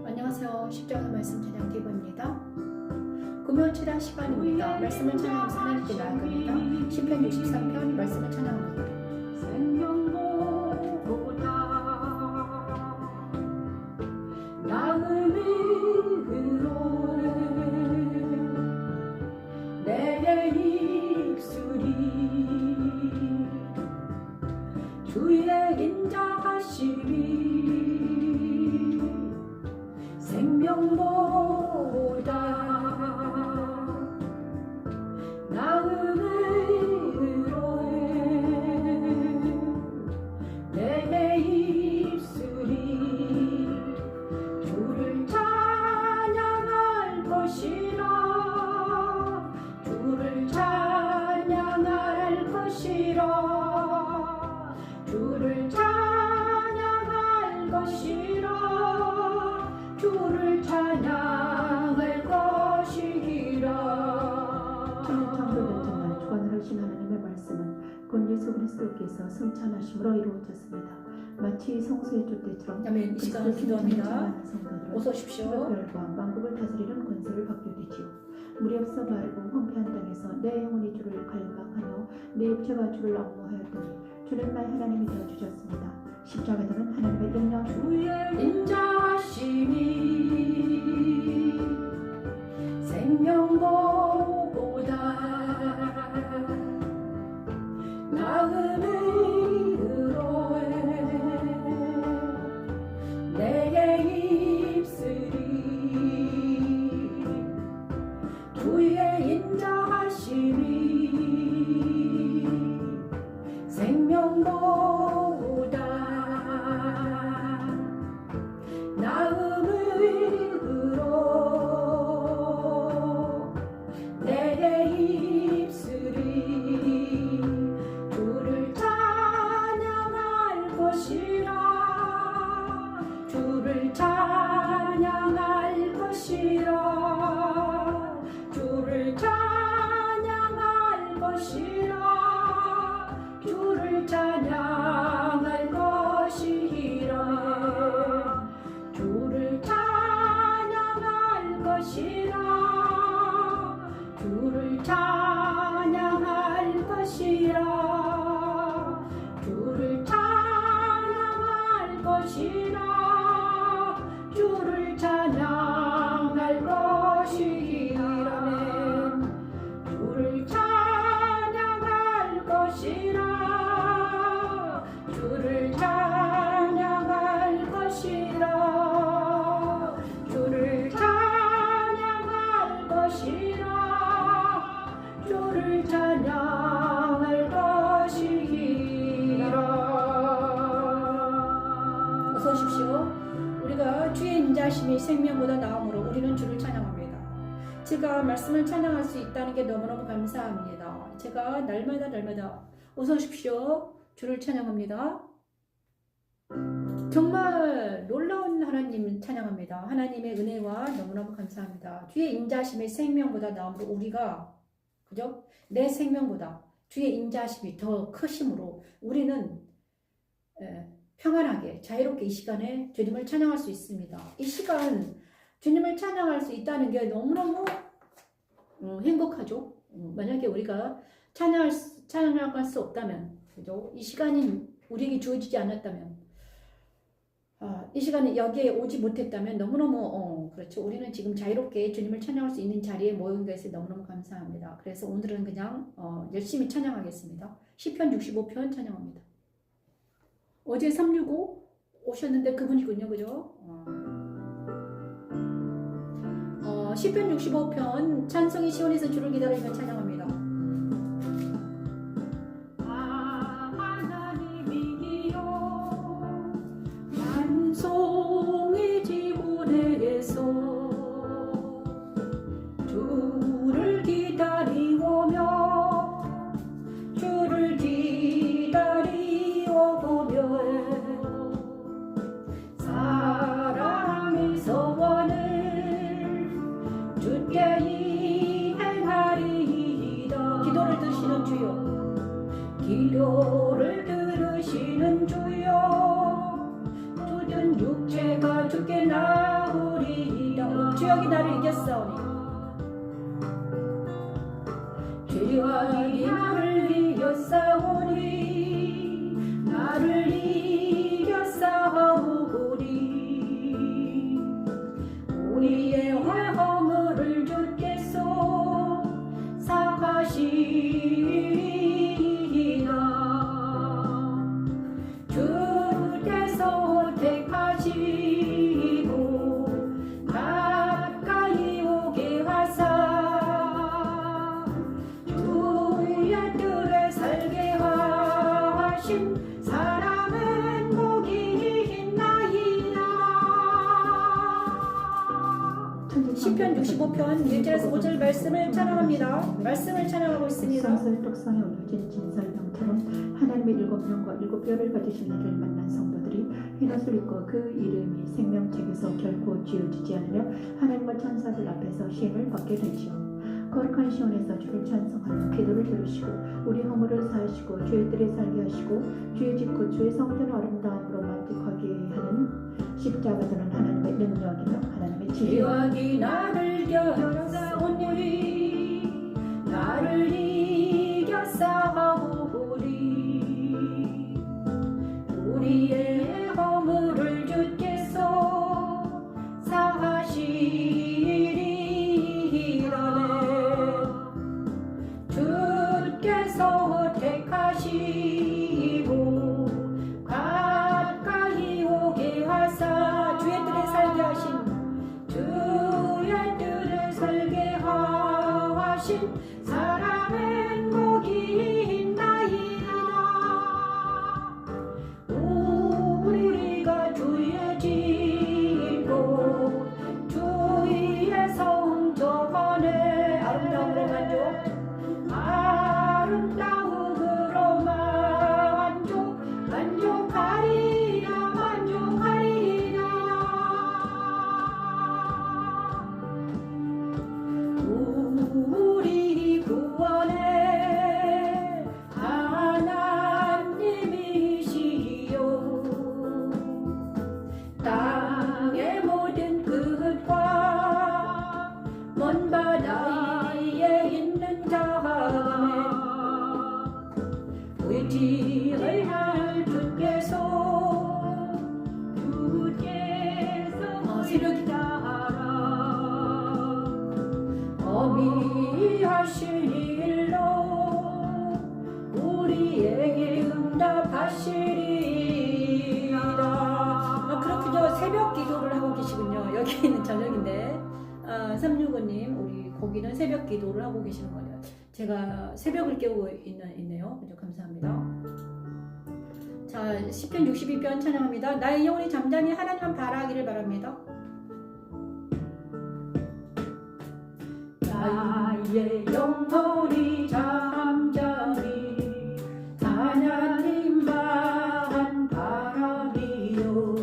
안녕하세요. 십자가 말씀 찬양 TV입니다. 금요 치라 시간입니다. 말씀을 찬양하면서 하나님께 나아갑니다. 시편 63편 말씀을 찬양합니다. 생명보다 나음으로 내 입술이 주의 인자하심이 생명보다 나음으로 내 입술이 주를 찬양할 것이라 주를 찬양할 것이라 주를 찬양할 것이라 주를 찬양할 것이라. 천년창조된 주관을 하신 하나님의 말씀은 곧 예수 그리스도께서 승천하심으로 이루어졌습니다. 마치 성소의 쫓대처럼 아멘. 이 시간을 기도합니다. 어서 오십시오. 별과 만국을 다스리는 권세를 받게 되지요. 물이 없어 마르고 황폐한 땅에서 내 영혼이 주를 갈망하며 내 육체가 주를 악모하였더니 주는 나의 하나님이 되어 주셨습니다. 십자가는 하나님의 영영 주의 인자하심이 생명보다 나음으로 내 입술이 주의 인자하심이 생명보다 나음으로 내 입술이 주를 찬양할 것이라 주를 찬양할 것이라 주를 찬양할 것이라 주를 찬양할 것이라 주를 찬양할 것이라 주를 찬양할 것이라 주를 찬양할 것이라 주를 찬양할 것이라 주를 찬양할 것이라 주를 찬양할 것이라 주를 찬양할 것이라 주를 찬양할 것이라. 어서 오십시오. 우리가 주의 인자심이 생명보다 나음으로 우리는 주를 찬양합니다. 제가 말씀을 찬양할 수 있다는 게 너무너무 감사합니다. 제가 날마다 어서 오십시오. 주를 찬양합니다. 정말 놀라운 하나님 찬양합니다. 하나님의 은혜와 너무너무 감사합니다. 주의 인자심이 생명보다 나음으로 우리가 그죠? 내 생명보다 주의 인자심이 더 크심으로 우리는 평안하게 자유롭게 이 시간에 주님을 찬양할 수 있습니다. 이 시간 주님을 찬양할 수 있다는 게 너무너무 행복하죠. 만약에 우리가 찬양할 수 없다면 그죠? 이 시간이 우리에게 주어지지 않았다면 이 시간에 여기에 오지 못했다면 너무너무 그렇죠. 우리는 지금 자유롭게 주님을 찬양할 수 있는 자리에 모인 것에 너무너무 감사합니다. 그래서 오늘은 그냥 열심히 찬양하겠습니다. 시편 65편 찬양합니다. 어제 365 오셨는데 그분이군요. 그죠? 시편 65편 찬송이 시온에서 주를 기다리며 찬양합니다. 찬송이 지문에서 주를 기다리오며 주를 기다리오며 사랑의 소원을 주께 이행하리이다. 주께 나오리이다. 주역이 나를 이겼사오니 주역이 나를 이겼사오니 나를 이겼사오니 우리의 허물을 주께서 사하시리라. 주께서 택하시고 가까이 오게 하사 주의 뜰에 살게 하신 사람은 복이 있나이다. 시편 65편 1절에서 5절 말씀을 찬양합니다. 말씀을 찬양하고 있습니다. 성설 떡상에 올려진 진설병처럼 하나님의 7명과 7뼈를 가지신 이를 만난 성도들이 흰옷을 입고 그 이름이 생명책에서 결코 지워지지 않으려 하나님과 천사들 앞에서 시임을 받게 되지요. 거룩한 시온에서 주를 찬송하며 기도를 들으시고 우리 허물을 사하시고 주의 뜰에 살게 하시고 주의 집 곧 주의 성전 아름다움으로 만족하게 하는 십자가들은 하나님의 능력이며 하나님의 지혜와 주역이 나를 이겼사오니 나를 이겼사오니 우리의 허물을 주께서 사하시리라네. 주께서 택하시고 가까이 오게 하사 주의 뜰에 살게 하신 주의 뜰에 살게 하신 사람은 복이 있나이다. 우리가 주의 짓고 주의 성전 안에 아름다움으로 만족하리라. 우리 구원의 하나님이시여 땅의 모든 끝과 먼 바다에 있는 자간에 의지할 주께서 새벽이 어미하신 일로 우리에게 응답하시리라. 그렇군요. 새벽 기도를 하고 계시군요. 여기는 저녁인데 365님 우리 거기는 새벽 기도를 하고 계시는 거예요. 제가 새벽을 깨우고 있네요. 그죠? 감사합니다. 자, 시편 62편 찬양합니다. 나의 영혼이 잠잠히 하나님만 바라기를 바랍니다. 나의 영혼이 잠잠히 하나님만 바라리요.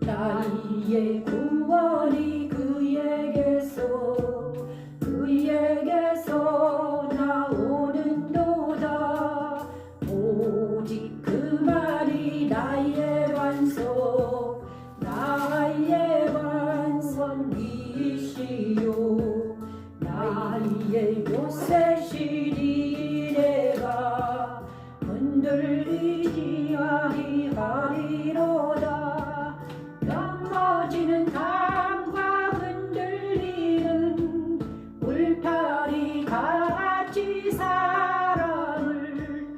나의 구원이 그에게서 나오는도다. 오직 그 말이 나의 완성이시요 나의 요새시리 이래가 흔들리지 아니하리로다. 넘어지는 강과 흔들리는 울타리 같이 사람을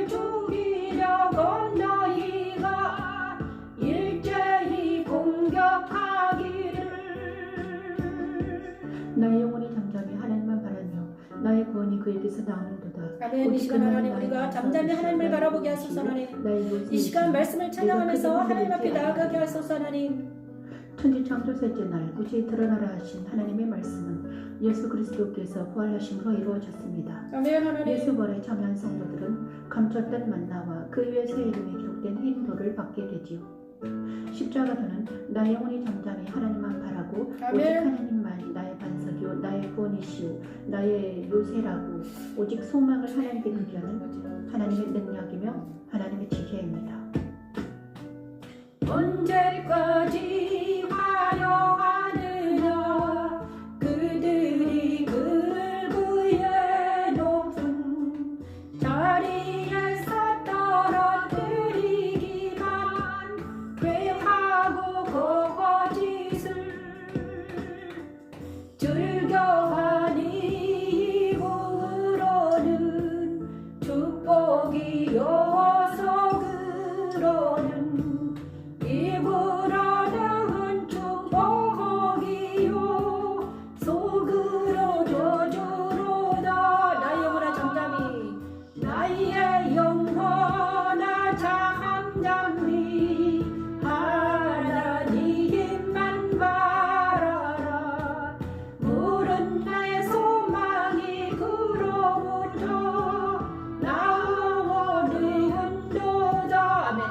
죽이려고 너희가 일제히 공격하기를. 나의 영혼이 잠잠히 하나님만 바라며 나의 구원이 그에게서 나오는도다. 아멘. 이 시간 하나님 우리가 잠잠히 하나님을 바라보게 하소서. 하나님 이 시간 말씀을 찬양하면서 하나님 앞에 나아가게 하소서. 하나님 천지 창조 셋째 날 무지에 드러나라 하신 하나님의 말씀은 예수 그리스도께서 부활하심으로 이루어졌습니다. 아멘. 하나님 예수 부활에 참여한 성도들은 감췄던 만나와 그 위에 새 이름이 기록된 흰 돌을 받게 되지요. 십자가도는 나의 영혼이 잠잠히 하나님만 바라고 아멘. 오직 하나님만 나의 반석이요 나의 구원이시요 나의 요새라고 오직 소망을 하나님께 드리는 하나님의 능력이며 하나님의 지혜입니다. 언제까지 화려하느냐 그들이 그의 높은 자리에서 떨어뜨리기만 괴하고 거짓을 즐겨하니 이후로는 축복이어서 그러는 이후로는 축복이요 속으로 저주로다 나의 영혼아 잠잠히 나의 영혼아 잠잠히 하나님만 바라라 물은 나의 소망이 그로부터 나오는도다 아멘.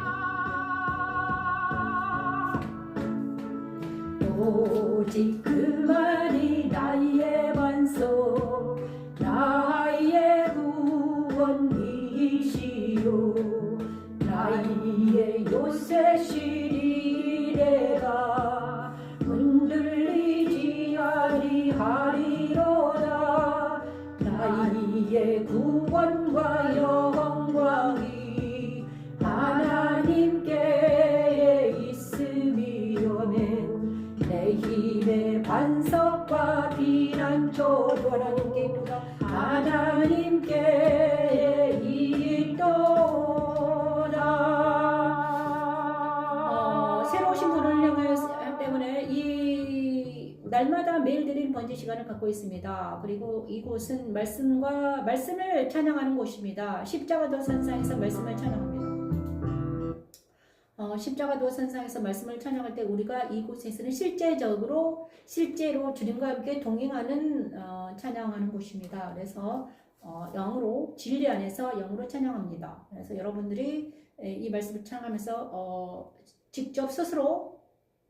오직 그만이 나의 반석 나의 구원이시요 나의 요새시리 내가 흔들리지 아니하리로다 나의 구원과 영광이 하나님께 있음이요 내 힘의 반석과 피난처 하나님께 있도다. 새로 오신 분을 향하여 때문에 이 날마다 매일 드리는 번제 시간을 갖고 있습니다. 그리고 이곳은 말씀을 찬양하는 곳입니다. 십자가 더 산상에서 말씀을 찬양합니다. 십자가 더 산상에서 말씀을 찬양할 때 우리가 이곳에서는 실제로 주님과 함께 동행하는 찬양하는 곳입니다. 그래서 영으로 진리 안에서 영으로 찬양합니다. 그래서 여러분들이 이 말씀을 찬양하면서 직접 스스로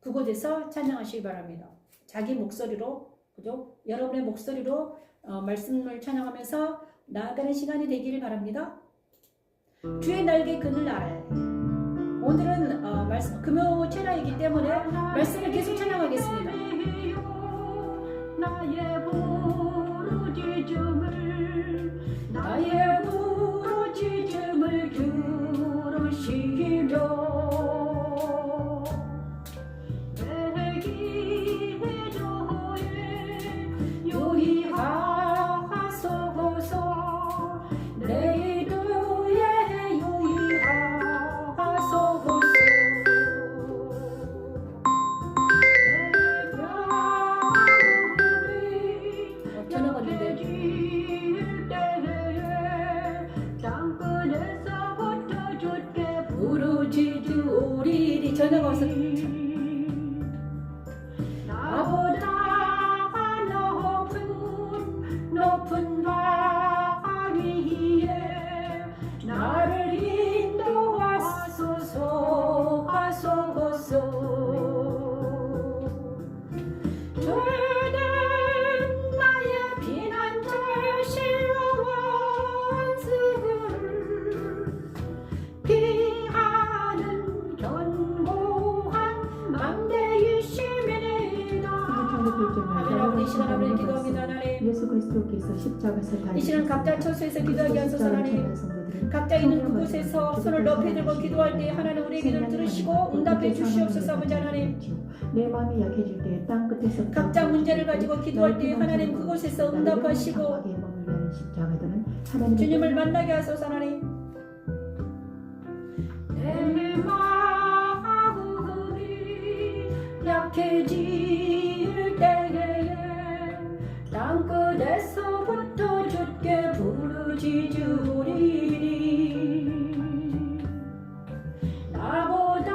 그곳에서 찬양하시기 바랍니다. 자기 목소리로, 그죠? 여러분의 목소리로 말씀을 찬양하면서 나아가는 시간이 되기를 바랍니다. 주의 날개 그늘 아래. 오늘은 금요 체라이기 때문에 말씀을 계속 찬양하겠습니다. 나의 부르짖음을 들으시며 내 기도에 유의하소서 내 기도에 유의하소서 전화 왔는데 부르짖으리니 전화가 와서 나보다 높은 바 위에 나를 인도하소서 주는 나의 피난처시여 원수를 피하는 견고한 망대이심이니이다. 하나님 이 시간 아버지 기도합니다. 하나님 예수 그리스도께서 십자가에서 이 시간 각자 처소에서 기도하게 하소서. 하나님 각자 있는 그곳에서 손을 높이 들고 기도할 때 하나님 우리의 기도를 들으시고 응답해 주시옵소서. 아버지 하나님 내 마음이 약해질 때 땅 끝에서 각자 문제를 가지고 기도할 때 하나님 그곳에서 응답하시고 주님을 만나게 하소서. 하나님 내 마음이 약해질 때에 땅끝에서부터 주께 부르짖으리니 나보다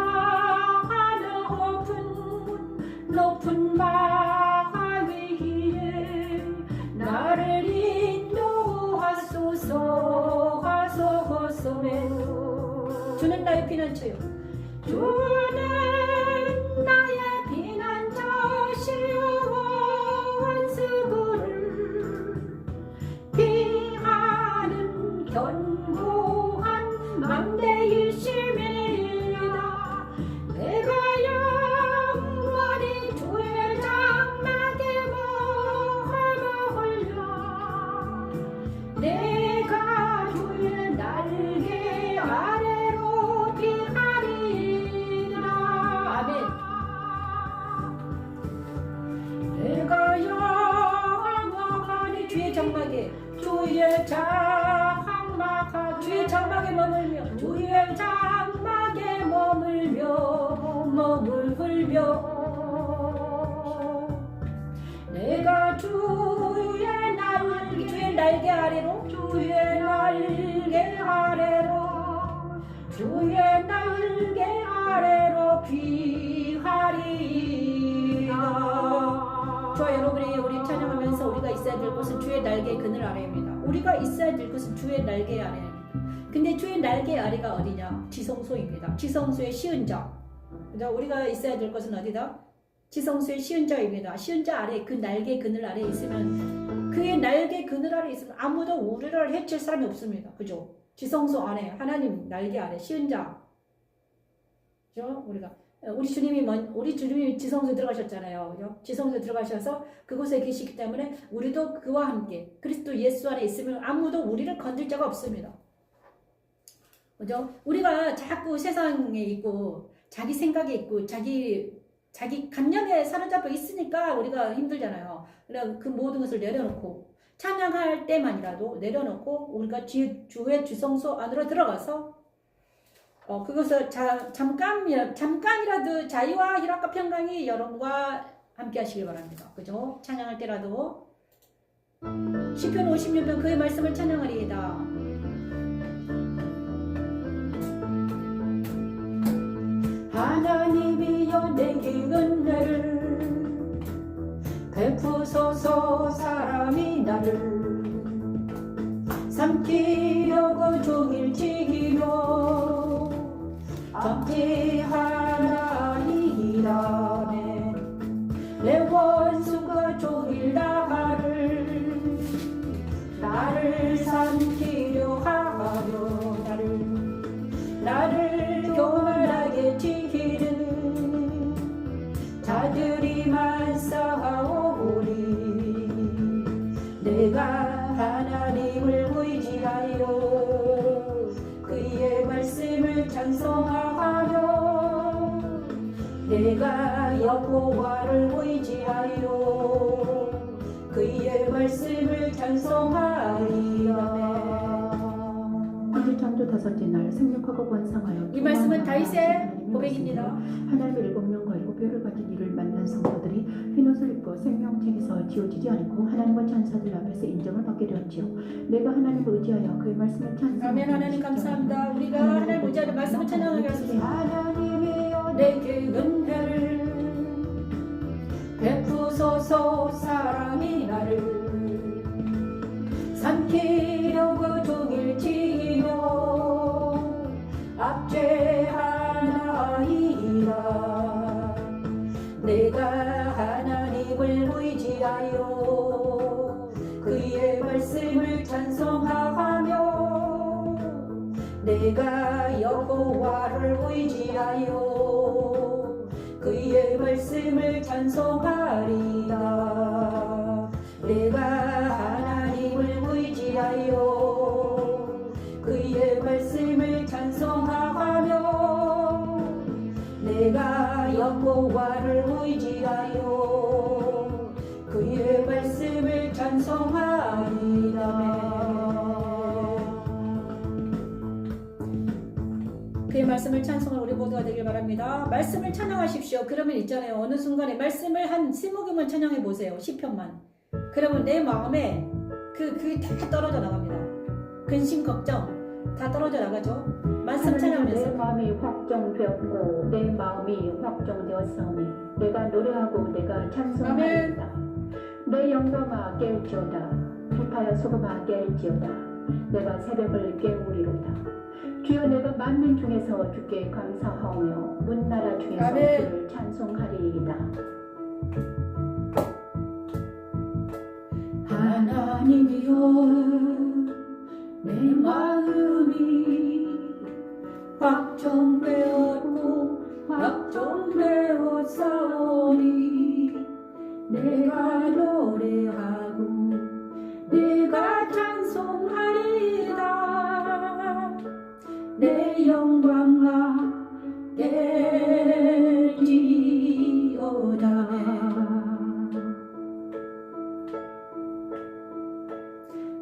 높은 바 위에 나를 인도하소서 주는 나의 피난처요 주는 나의 피난처시여 원수를 피하는 견고한 망대이심이니이다. 내가 주의 장막하 주의 장막에 머물며 주의 장막에 머물며 내가 주의 날개 아래로 주의 날개 아래로 귀하리라. 저 여러분이 우리 찬양하면서 우리가 있어야 될 곳은 주의 날개 그늘 아래입니다. 우리가 있어야 될 곳은 주의 날개 아래입니다. 근데 주의 날개 아래가 어디냐? 지성소입니다. 지성소의 시은자. 그죠? 우리가 있어야 될 곳은 어디다? 지성소의 시은자입니다. 시은자 아래 그 날개 그늘 아래 있으면 그의 날개 그늘 아래 있으면 아무도 우리를 해칠 사람이 없습니다. 그죠? 지성소 안에 하나님 날개 아래 시은자. 그죠? 우리 주님이 지성소에 들어가셨잖아요. 그죠? 지성소에 들어가셔서 그곳에 계시기 때문에 우리도 그와 함께 그리스도 예수 안에 있으면 아무도 우리를 건들 자가 없습니다. 그죠? 우리가 자꾸 세상에 있고 자기 생각에 있고 자기 감정에 사로잡혀 있으니까 우리가 힘들잖아요. 그래서 그 모든 것을 내려놓고 찬양할 때만이라도 내려놓고 우리가 주의 지성소 안으로 들어가서 그것을 잠깐이라도 자유와 희락과 평강이 여러분과 함께 하시길 바랍니다. 그죠? 찬양할 때라도 시편 56편 그의 말씀을 찬양하리이다. 하나님이여 내게 은혜를 베푸소서. 사람이 나를 삼키려고 종일 지기며 압제하나이라네. 내 원수가 종일 나를 삼키려 하며 나를 교만하게 지키는 자들이 많사오리. 내가 하나님을 의지하여 그의 말씀을 찬송하며 내가 여호와를 의지하여 그의 말씀을 찬송하리라. 오늘 창조 다섯째 날 생육하고 번성하여 이 말씀은 다윗의 고백입니다. 하나님의 일곱 명과 일곱 뼈를 가진 이를 만난 성도들이 흰옷을 입고 생명책에서 지워지지 않고 하나님과 천사들 앞에서 인정을 받게 되었지요. 내가 하나님을 의지하여 그의 말씀을 찬송하며 아멘. 하나님 감사합니다. 우리가 하나님 의지하여 말씀을 찬양하게 하소서. 하나님이여 내게 은혜를 베푸소서. 사람이 나를 삼키려고 종일 지며 압제하나이다. 내가 하나님을 의지하여 그의 말씀을 찬송하며 내가 여호와를 의지하여 그의 말씀을 찬송하리라. 내가 하나님을 의지하여 그의 말씀을 찬송하며 내가 여호와를 의지하여 그의 말씀을 찬송하리라. 그의 말씀을 찬송할 우리 모두가 되길 바랍니다. 말씀을 찬양하십시오. 그러면 있잖아요. 어느 순간에 말씀을 한 20개만 찬양해 보세요. 10편만. 그러면 내 마음에 그게 다 떨어져 나갑니다. 근심 걱정 다 떨어져 나가죠. 말씀 찬양하면서 내 마음이 확정되었고 내 마음이 확정되었사오니 내가 노래하고 내가 찬송하리이다. 내 영광아 깨울지어다. 비파야 소금아 깨울지어다. 내가 새벽을 깨우리로다. 주여 내가 만민 중에서 주께 감사하오며 문나라 중에서 아멘. 주를 찬송하리이다. 하나님이여 내 마음이 확정되었사오니 내가 노래하고 내가 찬송하리이다. 내 영광아 깨지어다.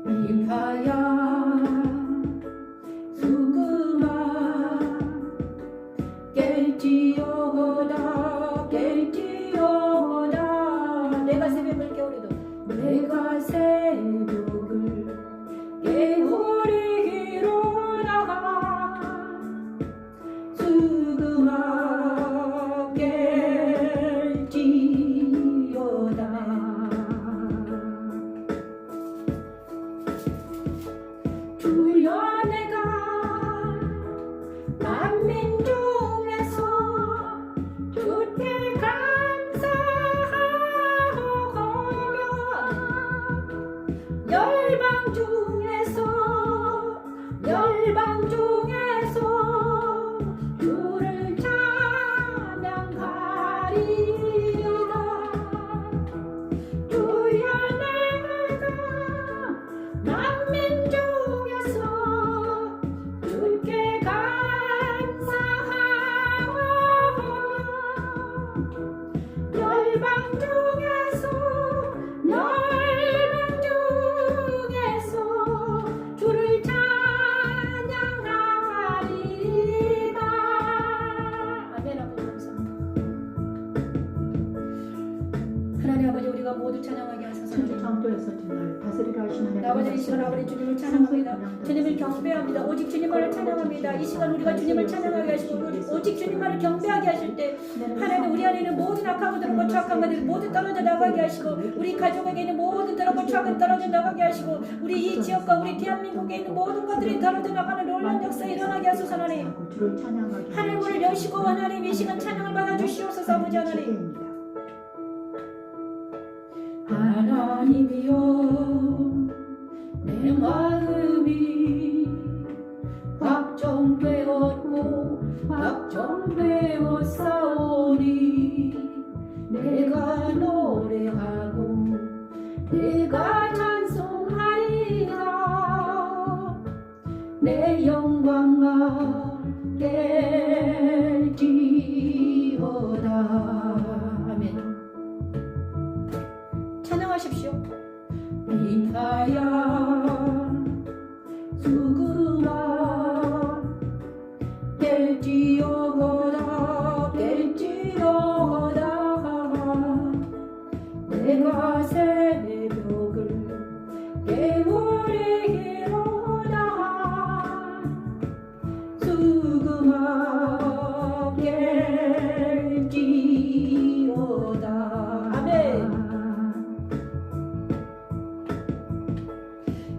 비파야 주여 내가 만민 중에서 주께 감사하오며 열방 중에서 주를 찬양하리이다. 아멘. 아버지 감사합니다. 하나님 아버지 우리가 모두 찬양하게 하소서. 천지 창조에서 정말 다스리라 하신 하나님 아버지 이 시간 아버지 주님을 찬양합니다. 주님을 경배합니다. 오직 주님만을 찬양합니다. 이 시간 우리가 주님을 찬양하게 하시고 오직 주님만을 경배하게 하실 때 하나님 우리 안에 있는 모든 악한 것들은 뭐 착한 것들이 모두 떨어져 나가게 하시고 우리 가족에게 있는 모든 더럽고 착한 떨어져 나가게 하시고 우리 이 지역과 우리 대한민국에 있는 모든 것들이 떨어져 나가는 놀라운 역사 일어나게 하소서. 하나님 하나님 오늘 여시고 하나님 이 시간 찬양을 받아 주시옵소서. 아버지 하나님 하나님이여 내 마음이 확정되었고 확정되었사오니 내가 노래하고 내가 찬송하리라 내 영광 나게지어다. 아멘. 찬양하십시오. 인하야 수그마 깰지어다 깰지어다 내가 새벽을 깨우리로다 수그마 깰지어다. 아멘.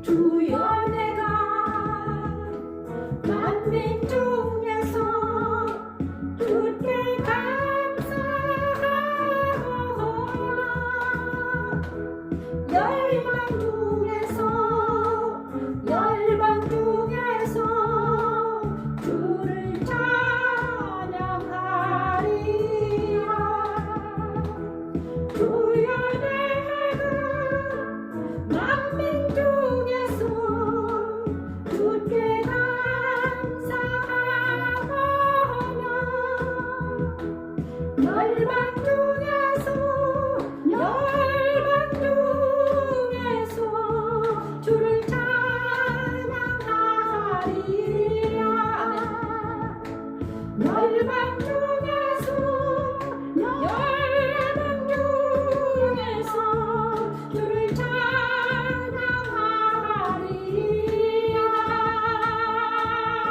주여 내가 만민 중에서 주께 감사하오나 열방 중에서 주를 찬양하리라 주여 내가 만민 중에서 주께 감사하오며 열방 중에서 주를 찬양하리라 열방 중에서 주를 찬양하리라.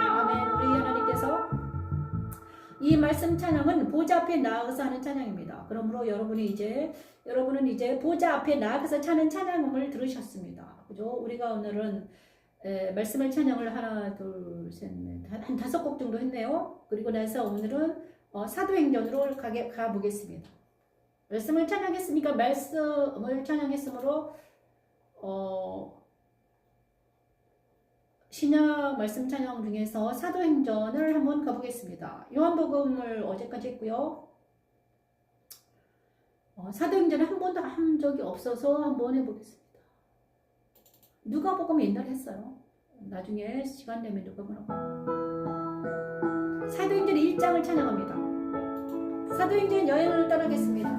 아멘. 우리 하나님께서 이 말씀 찬양은 보좌 앞에 나아가서 하는 찬양입니다. 그러므로 여러분은 이제 보좌 앞에 나아가서 차는 찬양음을 들으셨습니다. 그죠? 우리가 오늘은 말씀을 찬양을 하나, 둘, 셋, 넷, 한 5곡 정도 했네요. 그리고 나서 오늘은 사도행전으로 가보겠습니다. 말씀을 찬양했으니까 말씀을 찬양했으므로 신약 말씀 찬양 중에서 사도행전을 한번 가보겠습니다. 요한복음을 어제까지 했고요. 사도행전을 한 번도 한 적이 없어서 한번 해보겠습니다. 누가복음 옛날에 했어요. 나중에 시간 되면 누가복음 사도행전 1장을 찬양합니다. 사도행전 여행을 떠나겠습니다.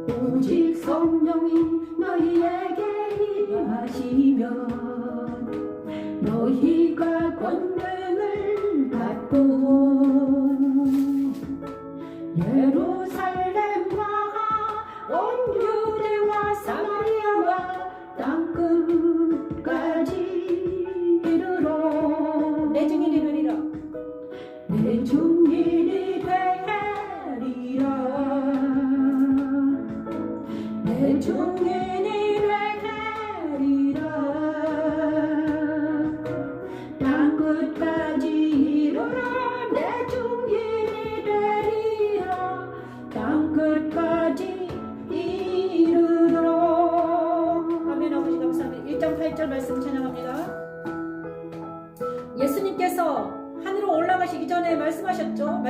오직 성령이 너희에게 임하시면 너희가 권능을 받고 예루살렘과 온 유대와 사마리아와 땅끝까지 이르러 내 증인이 되리라. 내 증인이 되리라 내 증인이 되리라 땅끝까지 이르러 내 증인이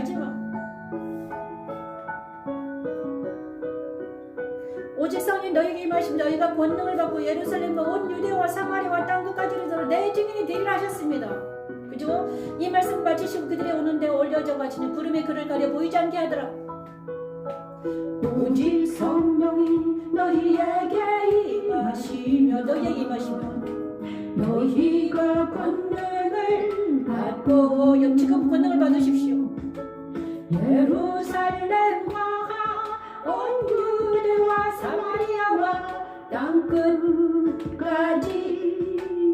마지막. 오직 성령 너희에게 임하시면 너희가 권능을 받고 예루살렘과 온 유대와 사마리아와 땅 끝까지를 들어 내 증인이 되리라 하셨습니다. 그죠? 이 말씀 마치시고 그들이 오는 데 올려져 가시는 구름이 그를 가려 보이지 않게 하더라. 오직 성령이 너희에게 임하시며 너희에게 임하시면 너희가 권능을 받고 지금 권능을 받으십시오. 예루살렘과 온 유대와 사마리아와 땅끝까지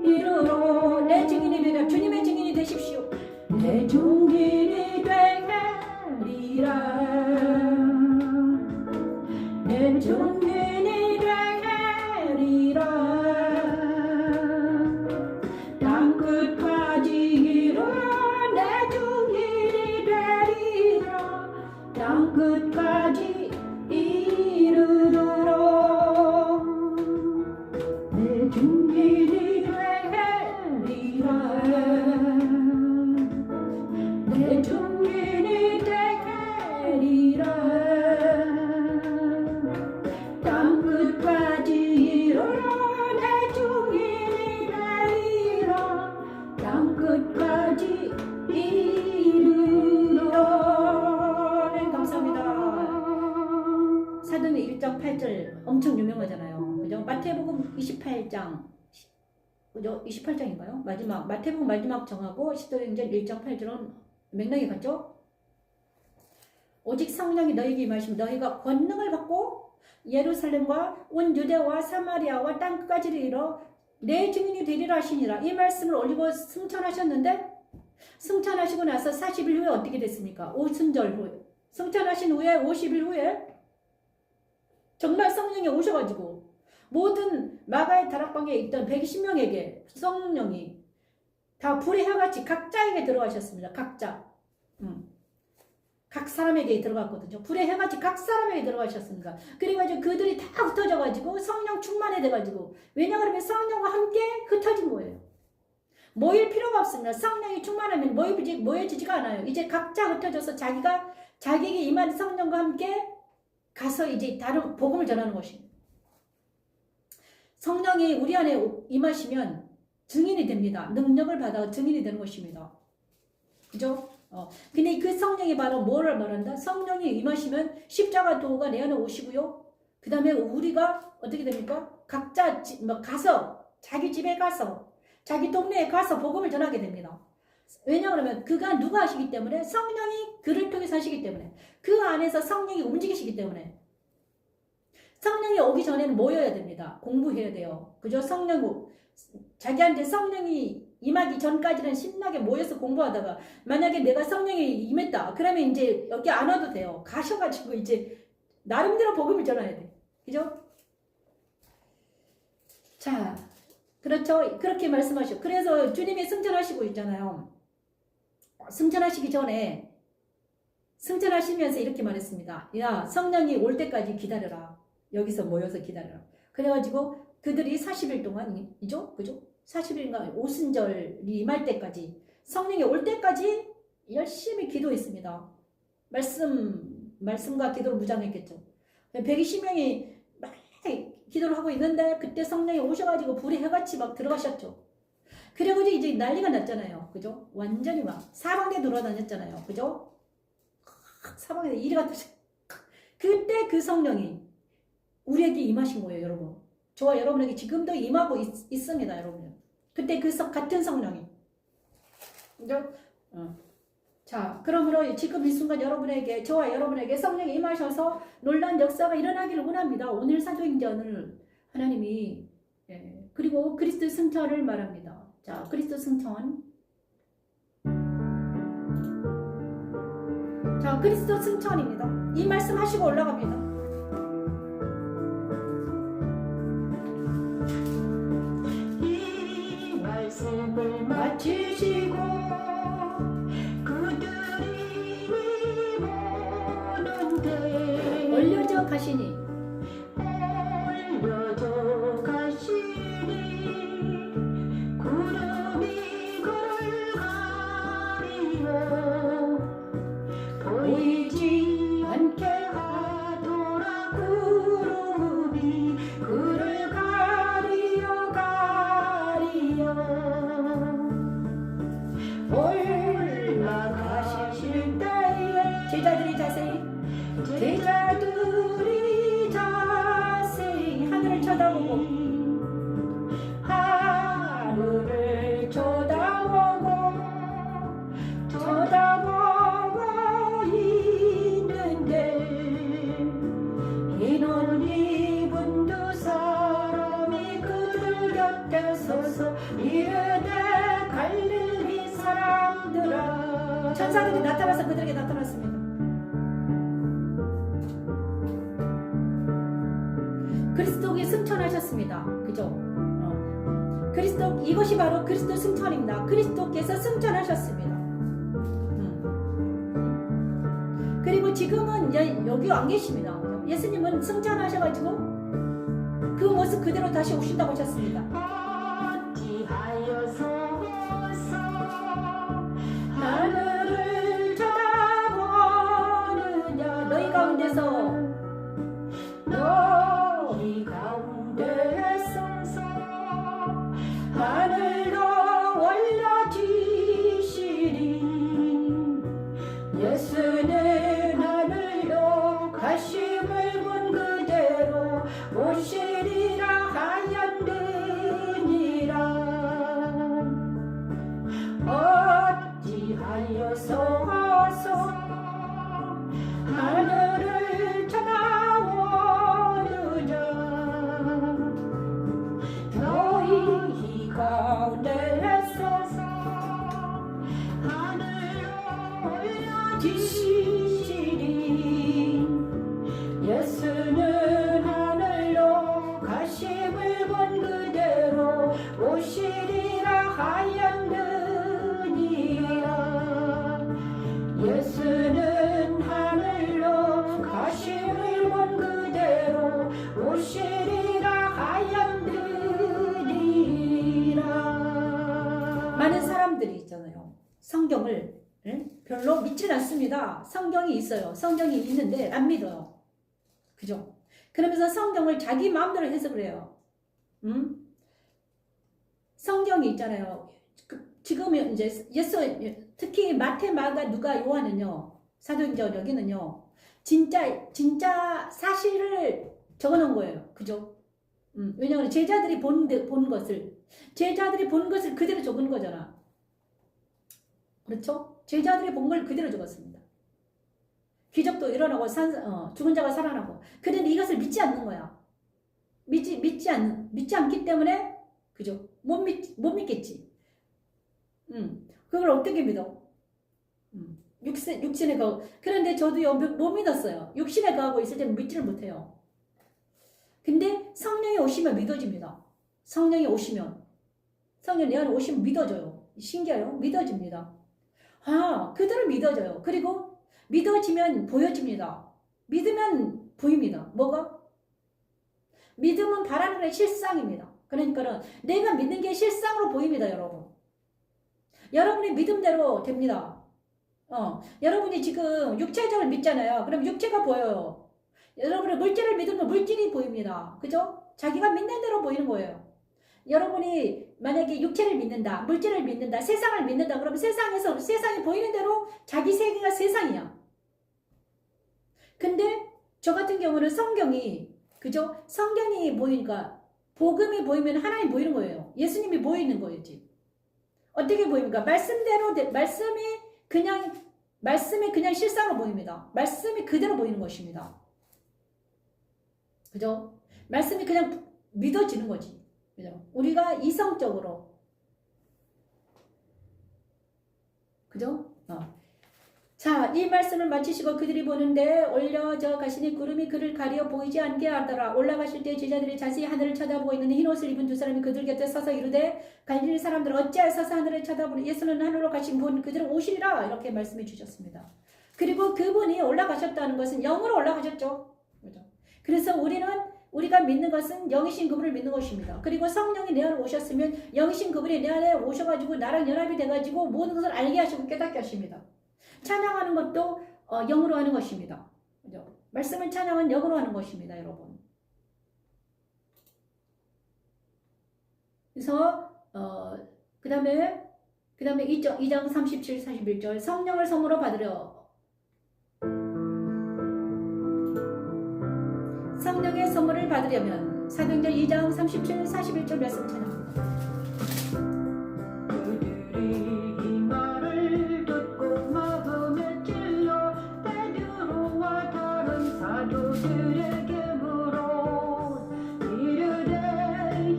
이르러 내 증인이 되라. 주님의 증인이 되십시오. 내 증인이 되리라. 내 증인이 되리라. 땅끝까지 이르러 내 증인이 되리라. 땅끝까지 이르러 내 증인이 되리라. 내 증인이 되리라. 땅끝까지 이르러 내 증인이 되리라. 땅끝까지 이르러. 네, 감사합니다. 사도행 1장 8절 엄청 유명하잖아요. 그죠? 마태복음 28장 그죠? 28장인가요? 마지막 마태복음 마지막 정하고 사도행전 1장 8절은 맥락이 같죠? 오직 성령이 너희에게 임하시면 너희가 권능을 받고 예루살렘과 온 유대와 사마리아와 땅 끝까지를 이뤄 내 증인이 되리라 하시니라. 이 말씀을 올리고 승천하셨는데 승천하시고 나서 40일 후에 어떻게 됐습니까? 오순절 후에 승천하신 후에 50일 후에 정말 성령이 오셔가지고 모든 마가의 다락방에 있던 120명에게 성령이 다 불의 혀같이 각자에게 들어가셨습니다. 각자. 각 사람에게 들어갔거든요. 불의 혀같이 각 사람에게 들어가셨습니다. 그래가지고 그들이 다 흩어져가지고 성령 충만해 돼가지고 왜냐 그러면 성령과 함께 흩어진 거예요. 모일 필요가 없습니다. 성령이 충만하면 모여지지가 않아요. 이제 각자 흩어져서 자기에게 임한 성령과 함께 가서 이제 다른 복음을 전하는 것입니다. 성령이 우리 안에 임하시면 증인이 됩니다. 능력을 받아 증인이 되는 것입니다. 그죠? 근데 그 성령이 바로 뭐를 말한다? 성령이 임하시면 십자가 도가 내 안에 오시고요. 그 다음에 우리가 어떻게 됩니까? 각자 가서 자기 집에 가서 자기 동네에 가서 복음을 전하게 됩니다. 왜냐 그러면 그가 누가 하시기 때문에 성령이 그를 통해서 하시기 때문에 그 안에서 성령이 움직이시기 때문에 성령이 오기 전에는 모여야 됩니다. 공부해야 돼요. 그죠? 자기한테 성령이 임하기 전까지는 신나게 모여서 공부하다가 만약에 내가 성령이 임했다. 그러면 이제 여기 안 와도 돼요. 가셔가지고 이제 나름대로 복음을 전해야 돼. 그죠? 자, 그렇죠. 그렇게 말씀하시고 그래서 주님이 승천하시고 있잖아요. 승천하시기 전에 승천하시면서 이렇게 말했습니다. 야, 성령이 올 때까지 기다려라. 여기서 모여서 기다려라. 그래가지고 그들이 40일 동안이죠? 그죠? 40일인가 오순절이 임할 때까지 성령이 올 때까지 열심히 기도했습니다. 말씀과 기도를 무장했겠죠. 120명이 막 기도를 하고 있는데 그때 성령이 오셔가지고 불의 혀같이 막 들어가셨죠. 그래가지고 이제 난리가 났잖아요. 그죠? 완전히 막 사방에 돌아다녔잖아요. 그죠? 사방에 이리 갔다 그때 그 성령이 우리에게 임하신 거예요, 여러분. 저와 여러분에게 지금도 임하고 있습니다, 여러분. 그때 그 같은 성령이. 그죠? 자, 그러므로 지금 이 순간 저와 여러분에게 성령이 임하셔서 놀라운 역사가 일어나기를 원합니다. 오늘 사도행전을 하나님이, 그리고 그리스도 승천을 말합니다. 자, 그리스도 승천. 자, 그리스도 승천입니다. 이 말씀 하시고 올라갑니다. 말씀을 마치시고 그들이 보는데 올려져 가시니 구름이 그를 가리고 보이지 않게 하더라. 구름이 그를 가리어 올라가실 때에 제자들이 자세히 하늘을 쳐다보고 있는데 이는 입은 두 사람이 그들 곁에 서서 이르되 갈릴리 사람들아. 천사들이 나타나서 그들에게 나타났습니다. 그리스도께 승천하셨습니다. 그죠? 그리스도, 이것이 바로 그리스도 승천입니다. 그리스도께서 승천하셨습니다. 그리고 지금은 여기 안 계십니다. 예수님은 승천하셔가지고 그 모습 그대로 다시 오신다고 하셨습니다. 어찌하여서 하늘을 쳐다보느냐. 너희 가운데서 하늘로 올려지시리. 예수는 하늘로 가심을 본 그대로 오시리라 하였느니라. 어찌하여서 하늘을 쳐다보느냐. 너희 가운데서 하늘로 올려지시리. 예수는 하늘로 가심을 본 그대로 오시리라 하였느니라. 예수는 하늘로 가심을 본 그대로 오시리라 하였느니라. 많은 사람들이 있잖아요. 성경을 별로 믿진 않습니다. 성경이 있어요. 성경이 있는데 안 믿어요. 그죠? 그러면서 성경을 자기 마음대로 해석을 해요. 성경이 있잖아요. 지금 이제 특히 마태, 마가, 누가, 요한은요, 사도행전 여기는요, 진짜 사실을 적어놓은 거예요. 그죠? 왜냐하면 제자들이 본 것을 그대로 적은 거잖아. 그렇죠? 제자들이 본 걸 그대로 적었습니다. 기적도 일어나고 죽은 자가 살아나고. 그런데 이것을 믿지 않는 거야. 믿지 않기 때문에, 그죠? 못 믿겠지. 그걸 어떻게 믿어? 육신에 거. 그런데 저도요, 못 믿었어요. 육신에 거하고 있을 때는 믿지를 못해요. 근데 성령이 오시면 믿어집니다. 성령이 오시면. 성령 내 안에 오시면 믿어져요. 신기해요. 믿어집니다. 그대로 믿어져요. 그리고 믿어지면 보여집니다. 믿으면 보입니다. 뭐가? 믿음은 바라는 게 실상입니다. 그러니까는 내가 믿는 게 실상으로 보입니다, 여러분. 여러분의 믿음대로 됩니다. 여러분이 지금 육체적으로 믿잖아요. 그럼 육체가 보여요. 여러분의 물질을 믿으면 물질이 보입니다. 그죠? 자기가 믿는 대로 보이는 거예요. 여러분이 만약에 육체를 믿는다, 물질을 믿는다, 세상을 믿는다, 그러면 세상이 보이는 대로 자기 세계가 세상이야. 근데 저 같은 경우는 성경이, 그죠? 성경이 보이니까, 복음이 보이면 하나님 보이는 거예요. 예수님이 보이는 거였지. 어떻게 보입니까? 말씀이 그냥 실상으로 보입니다. 말씀이 그대로 보이는 것입니다. 그죠? 말씀이 그냥 믿어지는 거지. 그죠? 우리가 이성적으로. 그죠? 자, 이 말씀을 마치시고 그들이 보는데 올려져 가시니 구름이 그를 가리어 보이지 않게 하더라. 올라가실 때 제자들이 자세히 하늘을 쳐다보고 있는 흰 옷을 입은 두 사람이 그들 곁에 서서 이르되 갈릴리 사람들 어찌하여 서서 하늘을 쳐다보니 예수는 하늘로 가신 분 그들은 오시리라. 이렇게 말씀해 주셨습니다. 그리고 그분이 올라가셨다는 것은 영으로 올라가셨죠. 그죠? 그래서 우리가 믿는 것은 영이신 그분을 믿는 것입니다. 그리고 성령이 내 안에 오셨으면 영이신 그분이 내 안에 오셔가지고 나랑 연합이 돼가지고 모든 것을 알게 하시고 깨닫게 하십니다. 찬양하는 것도 영으로 하는 것입니다. 그죠? 말씀을 찬양은 영으로 하는 것입니다, 여러분. 그래서 그 다음에 2장 37, 41절 성령을 선물로 받으려 성령의 선물을 받으려면 사도행전 2장 37, 41절 말씀 찬양합니다. 그들이 이 말을 듣고 마음에 찔려 베드로와 다른 사도들에게 물어 이르되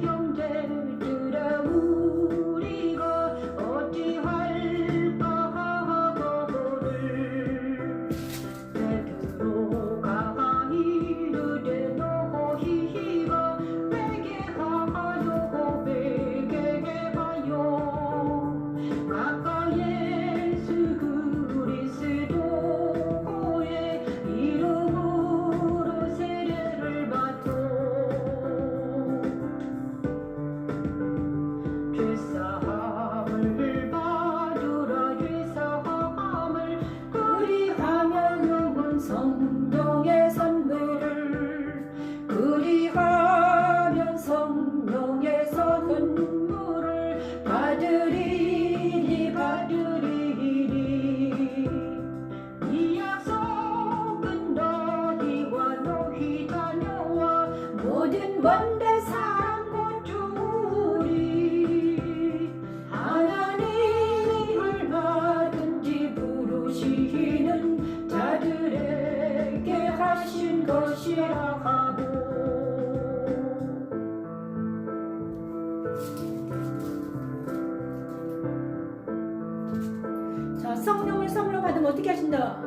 형제들아 우리가 어찌할까 하거늘 베드로가 이르되 너희가 회개하여 회개하여 아까 예수 그리스도의 이름으로 세례를 받고 죄사함을 받으라 죄사함을 그리하면 영원 성령의 선물을 그리하면 성령의 선물을 받으리니 이 약속은 너희와 너희 자녀와 모든 먼데 사랑과 주리 하나님이 얼마든지 부르시는 자들에게 하신 것이라 하고 자, 성령을 선물로 받으면 어떻게 하신다?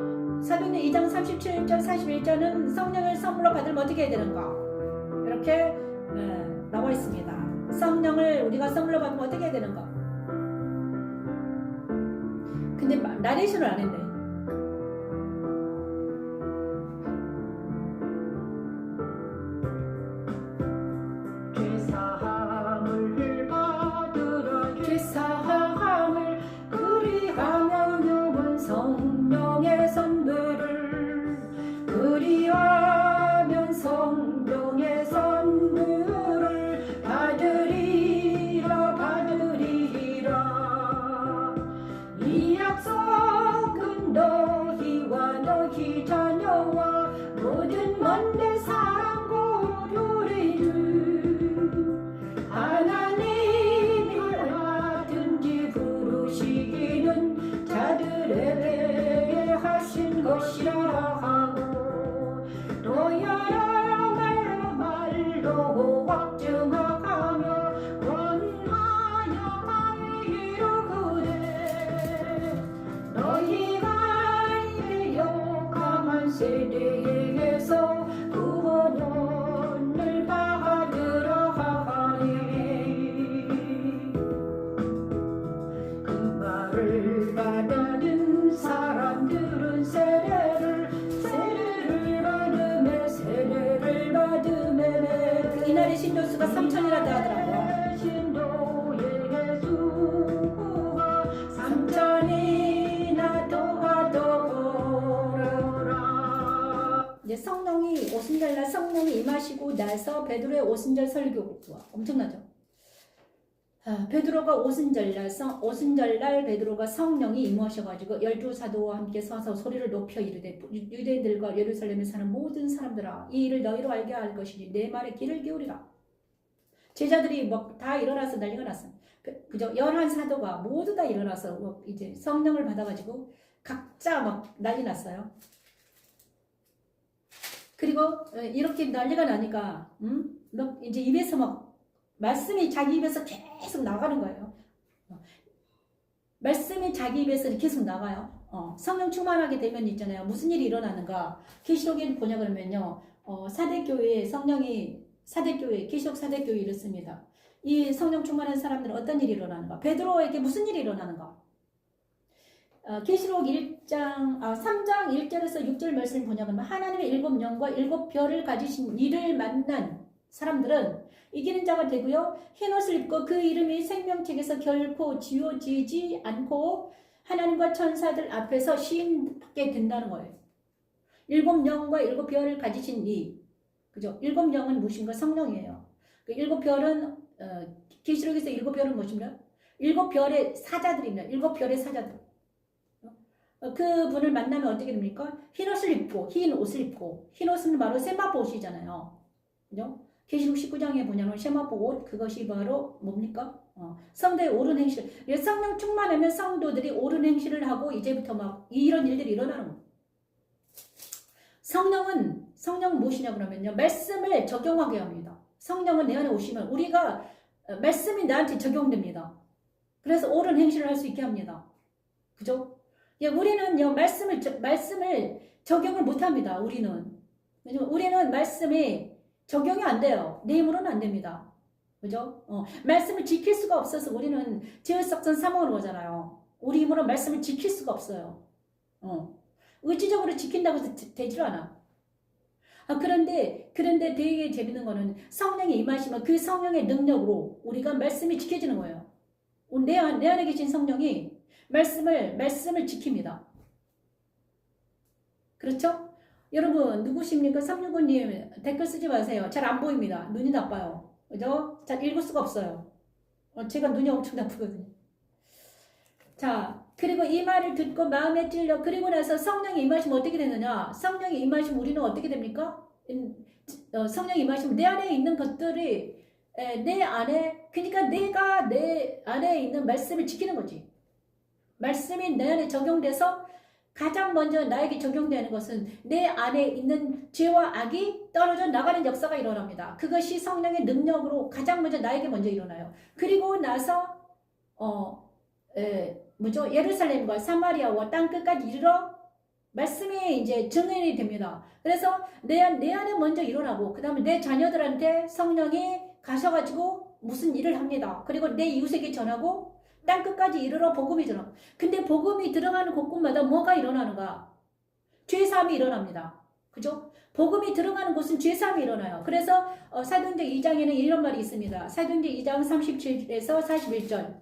사도행전 2장 37절 41절은 성령을 선물로 받으면 어떻게 해야 되는가? 이렇게 나와 있습니다. 성령을 우리가 선물로 받으면 어떻게 해야 되는가? 근데 나레이션을 안 했네. 죄사함을 받으라 죄사함을 그리하면 영원 성령의 선물을 그리하면 성령의 선물을 받으리라 이 약속은 너희와 너희 자녀와 모든 먼데 사랑과 교리를 하나님이 얼마든지 부르시기는 자들에게 하신 것이라 하고 또 여러 말로 확증하며 권하여 이르거늘 너희가 이르여 강한 세대에서 구원을 받으라 하니 그 말을 받는 사람들은 세례를 받으매 이날의 신도수가 3,000이라고 하더라고요. 신도의 수가 3,000이나 더하더라 이제 성령이 오순절날 성령이 임하시고 나서 베드로의 오순절 설교 엄청나죠. 베드로가 오순절날 베드로가 성령이 임하셔가지고 12사도와 함께 서서 소리를 높여 이르되 유대인들과 예루살렘에 사는 모든 사람들아 이 일을 너희로 알게 할 것이니 내 말에 귀를 기울이라. 제자들이 막 다 일어나서 난리가 났어요. 그죠? 11사도가 모두 다 일어나서 이제 성령을 받아가지고 각자 막 난리 났어요. 그리고 이렇게 난리가 나니까 막 이제 입에서 막 말씀이 자기 입에서 계속 나가는 거예요. 말씀이 자기 입에서 계속 나가요. 성령 충만하게 되면 있잖아요. 무슨 일이 일어나는가? 계시록에 보냐 그러면요. 사대교회에 성령이 계시록 사대교회 이렇습니다. 이 성령 충만한 사람들은 어떤 일이 일어나는가? 베드로에게 무슨 일이 일어나는가? 계시록 3장 1절에서 6절 말씀을 보냐 그러면 하나님의 7영과 7별을 가지신 이를 만난 사람들은 이기는 자가 되고요. 흰옷을 입고 그 이름이 생명책에서 결코 지워지지 않고 하나님과 천사들 앞에서 시인받게 된다는 거예요. 7영과 7별을 가지신 이, 그죠? 7영은 무엇인가? 성령이에요. 그 7별은 계시록에서 7별은 무엇입니까? 7별의 사자들입니다. 7별의 사자들. 그 분을 만나면 어떻게 됩니까? 흰 옷을 입고, 흰 옷을 입고, 흰 옷은 바로 세마포 옷이잖아요. 그죠? 계시록 19장에 보냐면 세마포 옷, 그것이 바로 뭡니까? 성도의 옳은 행실. 성령 충만하면 성도들이 옳은 행실을 하고 이제부터 막 이런 일들이 일어나는 거예요. 성령은 무엇이냐 그러면요. 말씀을 적용하게 합니다. 성령은 내 안에 오시면 우리가 말씀이 나한테 적용됩니다. 그래서 옳은 행실을 할 수 있게 합니다. 그죠? 예, 우리는요, 말씀을 적용을 못 합니다. 우리는 말씀이 적용이 안 돼요. 내 힘으로는 안 됩니다. 그죠? 말씀을 지킬 수가 없어서 우리는 제어석선 사먹는 거잖아요. 우리 힘으로 말씀을 지킬 수가 없어요. 의지적으로 지킨다고 해서 되질 않아. 그런데 되게 재밌는 거는 성령이 임하시면 그 성령의 능력으로 우리가 말씀이 지켜지는 거예요. 내 안에 계신 성령이 말씀을 지킵니다. 그렇죠? 여러분 누구십니까? 365님 댓글 쓰지 마세요. 잘 안 보입니다. 눈이 나빠요. 그죠? 잘 읽을 수가 없어요. 제가 눈이 엄청 나쁘거든요. 자, 그리고 이 말을 듣고 마음에 찔려. 그리고 나서 성령이 임하시면 어떻게 되느냐? 성령이 임하시면 우리는 어떻게 됩니까? 성령이 임하시면 내 안에 있는 것들이 내 안에, 그러니까 내가 내 안에 있는 말씀을 지키는 거지. 말씀이 내 안에 적용돼서 가장 먼저 나에게 적용되는 것은 내 안에 있는 죄와 악이 떨어져 나가는 역사가 일어납니다. 그것이 성령의 능력으로 가장 먼저 나에게 먼저 일어나요. 그리고 나서 예루살렘과 사마리아와 땅끝까지 이르러 말씀이 이제 증인이 됩니다. 그래서 내 안에 먼저 일어나고 그 다음에 내 자녀들한테 성령이 가셔가지고 무슨 일을 합니다. 그리고 내 이웃에게 전하고 땅끝까지 이르러 복음이 들어가. 근데 복음이 들어가는 곳곳마다 뭐가 일어나는가? 죄사함이 일어납니다. 그죠? 복음이 들어가는 곳은 죄사함이 일어나요. 그래서 사도행전 2장에는 이런 말이 있습니다. 사도행전 2장 37에서 41절.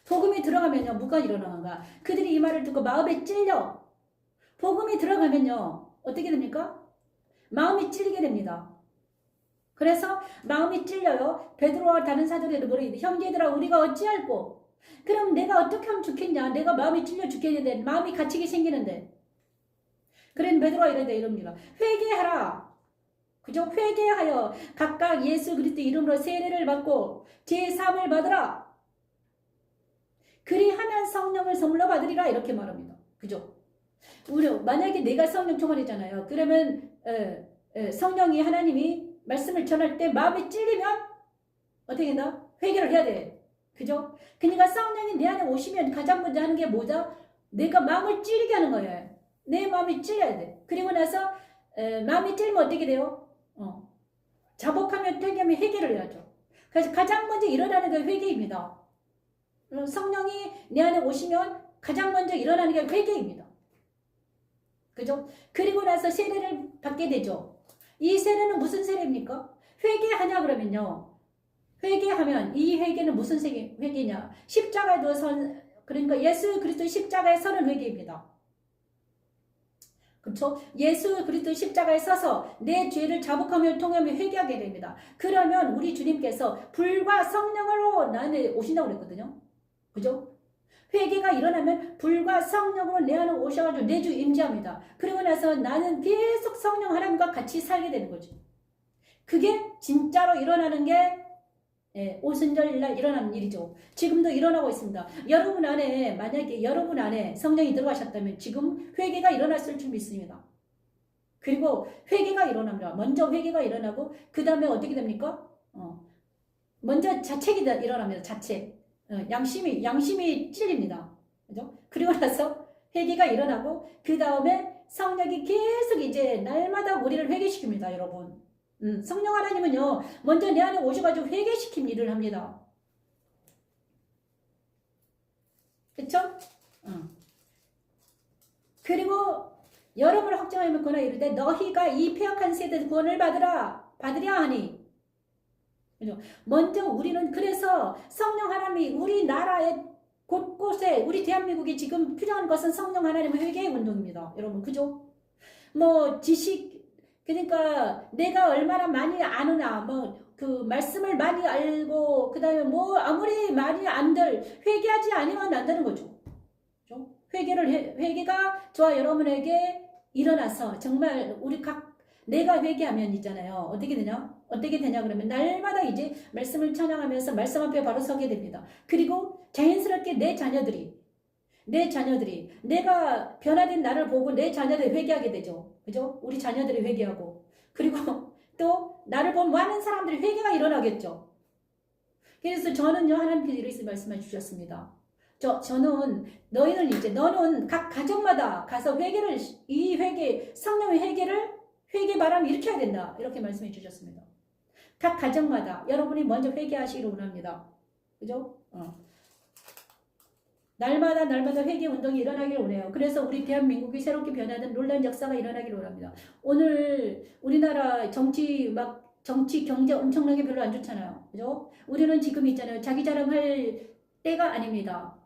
복음이 들어가면요, 뭐가 일어나는가? 그들이 이 말을 듣고 마음에 찔려. 복음이 들어가면요, 어떻게 됩니까? 마음이 찔리게 됩니다. 그래서 마음이 찔려요. 베드로와 다른 사도들도 모르겠는데 형제들아 우리가 어찌할꼬? 그럼 내가 어떻게 하면 좋겠냐? 내가 마음이 찔려 죽겠는데 마음이 갇히게 생기는데. 그래서 베드로가 이럽니다. 회개하라. 그죠? 회개하여 각각 예수 그리스도 이름으로 세례를 받고 제3을 받으라. 그리하면 성령을 선물로 받으리라 이렇게 말합니다. 그죠? 우리 만약에 내가 성령 충만했잖아요. 그러면 성령이 하나님이 말씀을 전할 때 마음이 찔리면 어떻게 된다? 회개를 해야 돼. 그죠? 그러니까 성령이 내 안에 오시면 가장 먼저 하는 게 뭐죠? 내가 마음을 찔리게 하는 거예요. 내 마음이 찔려야 돼. 그리고 나서 마음이 찔리면 어떻게 돼요? 자복하면 퇴기하면 회개를 해야죠. 그래서 가장 먼저 일어나는 게 회개입니다. 성령이 내 안에 오시면 가장 먼저 일어나는 게 회개입니다. 그죠? 그리고 나서 세례를 받게 되죠. 이 세례는 무슨 세례입니까? 회개하냐 그러면요. 회개하면 이 회개는 무슨 회개냐? 십자가도 그러니까 예수 그리스도 십자가에 서는 회개입니다. 그렇죠? 예수 그리스도 십자가에 서서 내 죄를 자복하며 통하며 회개하게 됩니다. 그러면 우리 주님께서 불과 성령으로 나한테 오신다고 그랬거든요. 그죠? 회개가 일어나면 불과 성령으로 내 안에 오셔가지고 내 주 임재합니다. 그리고 나서 나는 계속 성령 하나님과 같이 살게 되는 거죠. 그게 진짜로 일어나는 게 오순절날 일어나는 일이죠. 지금도 일어나고 있습니다. 여러분 안에 만약에 여러분 안에 성령이 들어가셨다면 지금 회개가 일어났을 준비 있습니다. 그리고 회개가 일어납니다. 먼저 회개가 일어나고 그 다음에 어떻게 됩니까? 먼저 자책이 일어납니다. 자책. 양심이 찔립니다. 그죠? 그리고 나서 회개가 일어나고 그 다음에 성령이 계속 이제 날마다 우리를 회개시킵니다, 여러분. 성령 하나님은요 먼저 내 안에 오셔가지고 회개시킨 일을 합니다. 그쵸? 그리고 여러분을 확정하여 거나 이르되 너희가 이 폐역한 세대 구원을 받으랴 하니. 그죠? 먼저 우리는 그래서 성령 하나님이 우리나라에 곳곳에 우리 대한민국이 지금 필요한 것은 성령 하나님의 회개의 운동입니다. 여러분 그죠? 뭐 지식 그러니까 내가 얼마나 많이 아느냐 뭐 그 말씀을 많이 알고 그다음에 뭐 아무리 많이 안들 회개하지 않으면 안 되는 거죠. 그죠? 회개가 저와 여러분에게 일어나서 정말 우리 각 내가 회개하면 있잖아요. 어떻게 되냐? 어떻게 되냐 그러면 날마다 이제 말씀을 찬양하면서 말씀 앞에 바로 서게 됩니다. 그리고 자연스럽게 내 자녀들이 내가 변화된 나를 보고 내 자녀들이 회개하게 되죠. 그죠? 우리 자녀들이 회개하고 그리고 또 나를 본 많은 사람들이 회개가 일어나겠죠. 그래서 저는요 하나님께서 이렇게 말씀해 주셨습니다. 저는 너는 각 가정마다 가서 성령의 회개 바람을 일으켜야 된다. 이렇게 말씀해 주셨습니다. 각 가정마다 여러분이 먼저 회개하시기를 원합니다. 그죠? 날마다 회개 운동이 일어나기를 원해요. 그래서 우리 대한민국이 새롭게 변화된 놀라운 역사가 일어나기를 원합니다. 오늘 우리나라 정치 경제 엄청나게 별로 안 좋잖아요. 그죠? 우리는 지금 있잖아요. 자기 자랑할 때가 아닙니다.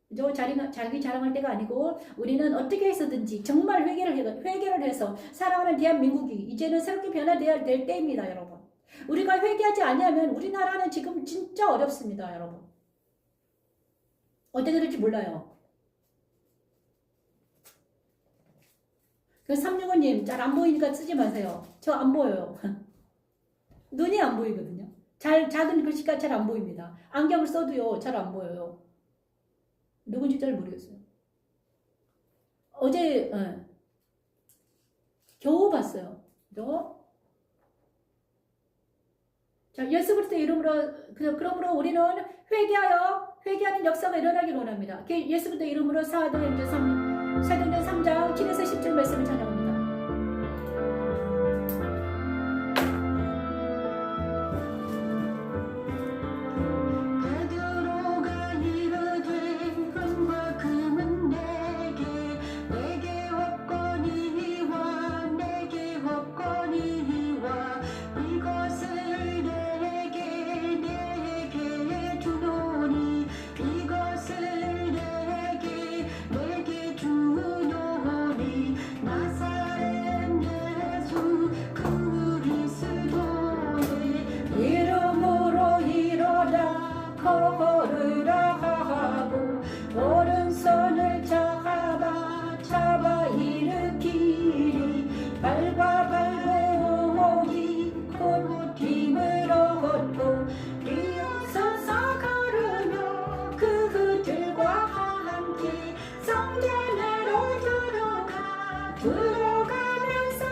그죠? 자기 자랑할 때가 아니고 우리는 어떻게 해서든지 정말 회개를 해서 살아가는 대한민국이 이제는 새롭게 변화되어야 될 때입니다, 여러분. 우리가 회개하지 않으면 우리나라는 지금 진짜 어렵습니다, 여러분. 어떻게 될지 몰라요. 그 365님 잘 안 보이니까 쓰지 마세요. 저 안 보여요. 눈이 안 보이거든요. 작은 글씨가 잘 안 보입니다. 안경을 써도요 잘 안 보여요. 누군지 잘 모르겠어요. 어제 겨우 봤어요. 자, 예수 그리스도 이름으로 그러므로 우리는 회개하는 역사가 일어나길 원합니다. 예수 그리스도 이름으로 사도행전 3장 7에서 10절 말씀을 전합니다. 베드로가 이르되 금과 금은 내게 없거니와 내게 없거니와 이것을 내게 주노니 이것을 내게 주노니 나사렛 예수 그리스도의 이름으로 일어나 걸으라 하고 오른손을 잡아 일으키니 발과 발목이 곧 힘을 얻고 일어서서 걸으며 그들과 함께 성전으로 들어가면서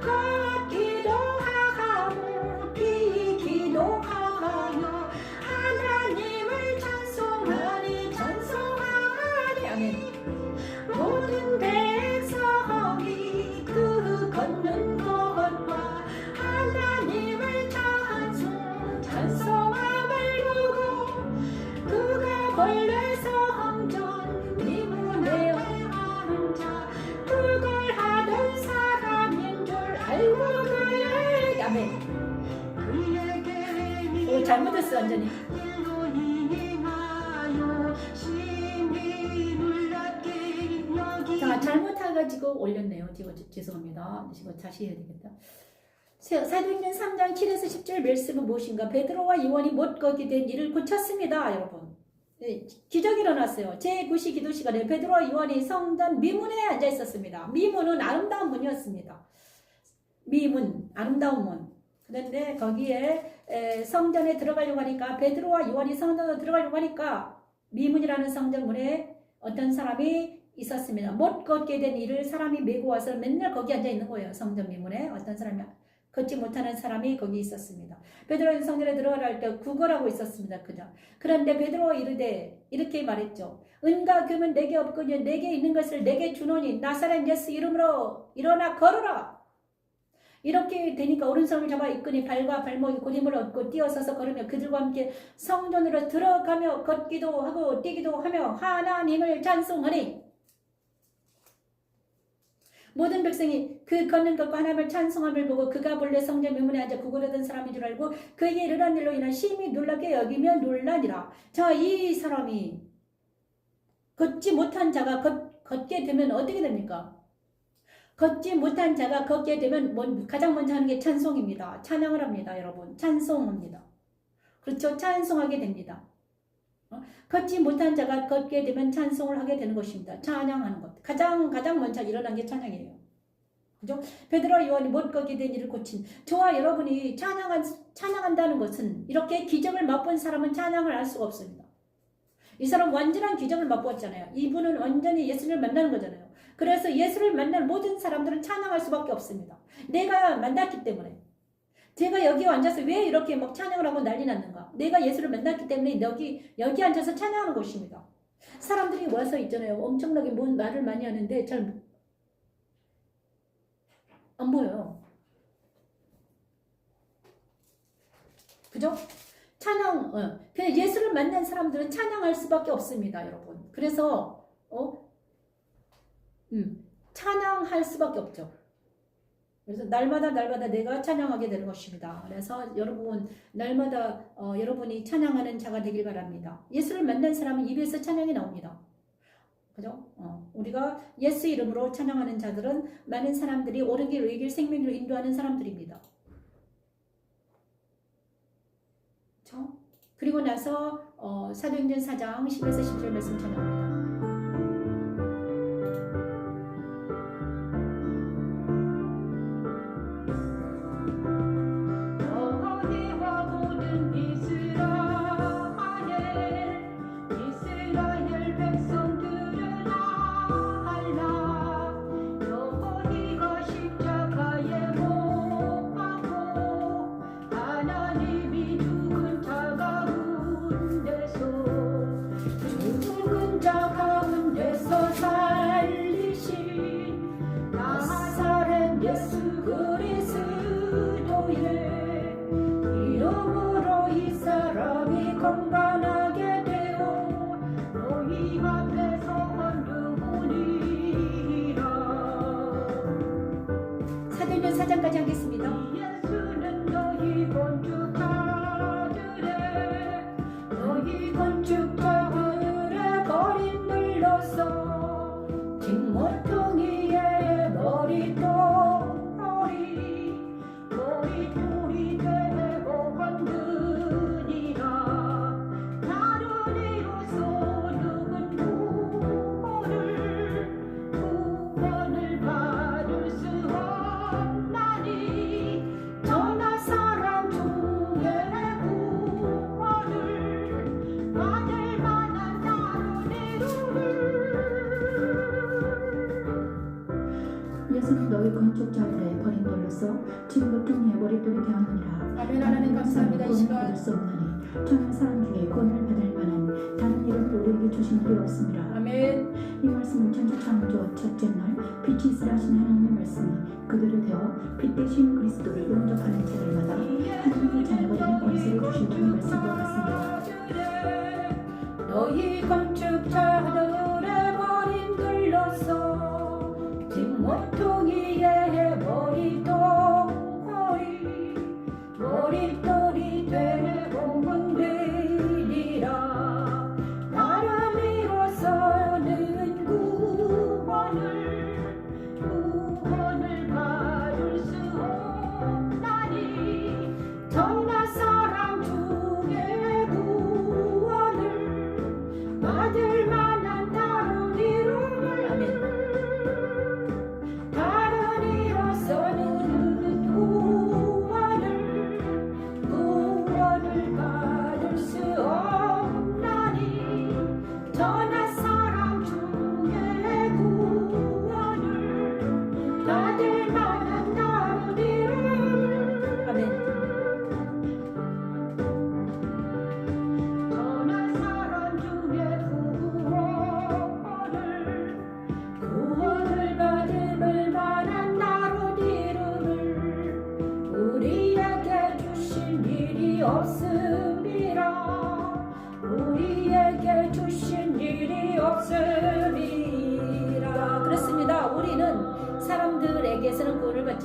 걷기도 하고 뛰기도 하며 하나님을 찬송하니 아멘. 모든 백성이 그 걷는 것과 하나님을 찬송함을 보고 그가 본래 성전 미문에 앉아 그걸 하던 사람인 줄 알고 그의 아멘. 그에게 잘못했어 완전히. 자, 잘못해가지고 올렸네요. 죄송합니다. 이거 다시 해야 되겠다. 사도행전 3장 7에서 10절 말씀은 무엇인가? 베드로와 요한이 못 걷게 된 일을 고쳤습니다, 여러분. 네, 기적이 일어났어요. 제9시 기도 시간에 베드로와 요한이 성전 미문에 앉아 있었습니다. 미문은 아름다운 문이었습니다. 미문, 아름다운 문. 그런데 거기에 성전에 들어가려고 하니까 베드로와 요한이 성전으로 들어가려고 하니까 미문이라는 성전문에 어떤 사람이 있었습니다. 못 걷게 된 일을 사람이 메고 와서 맨날 거기 앉아 있는 거예요. 성전 미문에 어떤 사람이 걷지 못하는 사람이 거기 있었습니다. 베드로는 성전에 들어가려 할 때 구걸하고 있었습니다. 그냥. 그런데 베드로가 이르되 이렇게 말했죠. 은과 금은 내게 없거니 내게 있는 것을 내게 주노니 나사렛 예수 이름으로 일어나 걸어라. 이렇게 되니까 오른손을 잡아 이끄니 발과 발목이 곧 힘을 얻고 뛰어서서 걸으며 그들과 함께 성전으로 들어가며 걷기도 하고 뛰기도 하며 하나님을 찬송하니 모든 백성이 그 걷는 것과 하나님을 찬송함을 보고 그가 본래 성전 명문에 앉아 구걸하던 사람인 줄 알고 그에게 이르는 일로 인한 심히 놀랍게 여기며 놀라니라. 자, 이 사람이 걷지 못한 자가 걷게 되면 어떻게 됩니까? 걷지 못한 자가 걷게 되면 가장 먼저 하는 게 찬송입니다. 찬양을 합니다. 여러분. 찬송합니다. 그렇죠? 찬송하게 됩니다. 걷지 못한 자가 걷게 되면 찬송을 하게 되는 것입니다. 찬양하는 것. 가장 먼저 일어난 게 찬양이에요. 그죠? 베드로와 요한이 못 걷게 된 일을 고친. 저와 여러분이 찬양한다는 것은 이렇게 기적을 맛본 사람은 찬양을 할 수가 없습니다. 이 사람 완전한 기적을 맛보았잖아요. 이분은 완전히 예수를 만나는 거잖아요. 그래서 예수를 만날 모든 사람들은 찬양할 수밖에 없습니다. 내가 만났기 때문에. 제가 여기 앉아서 왜 이렇게 막 찬양을 하고 난리 났는가? 내가 예수를 만났기 때문에 여기 앉아서 찬양하는 것입니다. 사람들이 와서 있잖아요. 엄청나게 뭔 말을 많이 하는데 잘 안 보여요. 그죠? 찬양, 그냥 예수를 만난 사람들은 찬양할 수밖에 없습니다, 여러분. 그래서 찬양할 수밖에 없죠. 그래서 날마다 내가 찬양하게 되는 것입니다. 그래서 여러분 날마다 여러분이 찬양하는 자가 되길 바랍니다. 예수를 만난 사람은 입에서 찬양이 나옵니다. 그죠? 우리가 예수 이름으로 찬양하는 자들은 많은 사람들이 옳은 길, 의길, 생명으로 인도하는 사람들입니다. 그렇죠? 그리고 나서 사도행전 4장 10에서 17 말씀 찬양합니다. 사도행전 4장까지 하겠습니다. 예수는 너희 건축자들의 거린들로서 뒷모퉁이의 머리돌이 되고 건드니라. 나를 이루소 누군 구원을 받을 수 없나니 전하 사람 중에 구원을 받을 만한 나를 이루를. 예수는 너희 건축자들의 버림돌로서 진보통의 머릿돌이 되었느니라. 아멘. 하나님 감사합니다. 이 시간 받을 수 없나니 천하 사람 중에 구원을 받을 만한 다른 이름을 우리에게 주신 일이 없습니다. 아멘. 이 말씀은 천주 창조 첫째 날 빛이 있으라 하신 하나님의 말씀이 그들을 되어 빛 대신 그리스도를 영접하는 자들마다 하나님의 자녀가 되는 권세를 주신다는 말씀과 같습니다. 너희 건축자들의 머리들로서 뒷모퉁이의 머리돌이 되고 건드리라. 나를 이루어서는 구원을 받을 수 없나니 전하 사람 중에 구원을 받을 만한 다른 이름을 다른 이로서는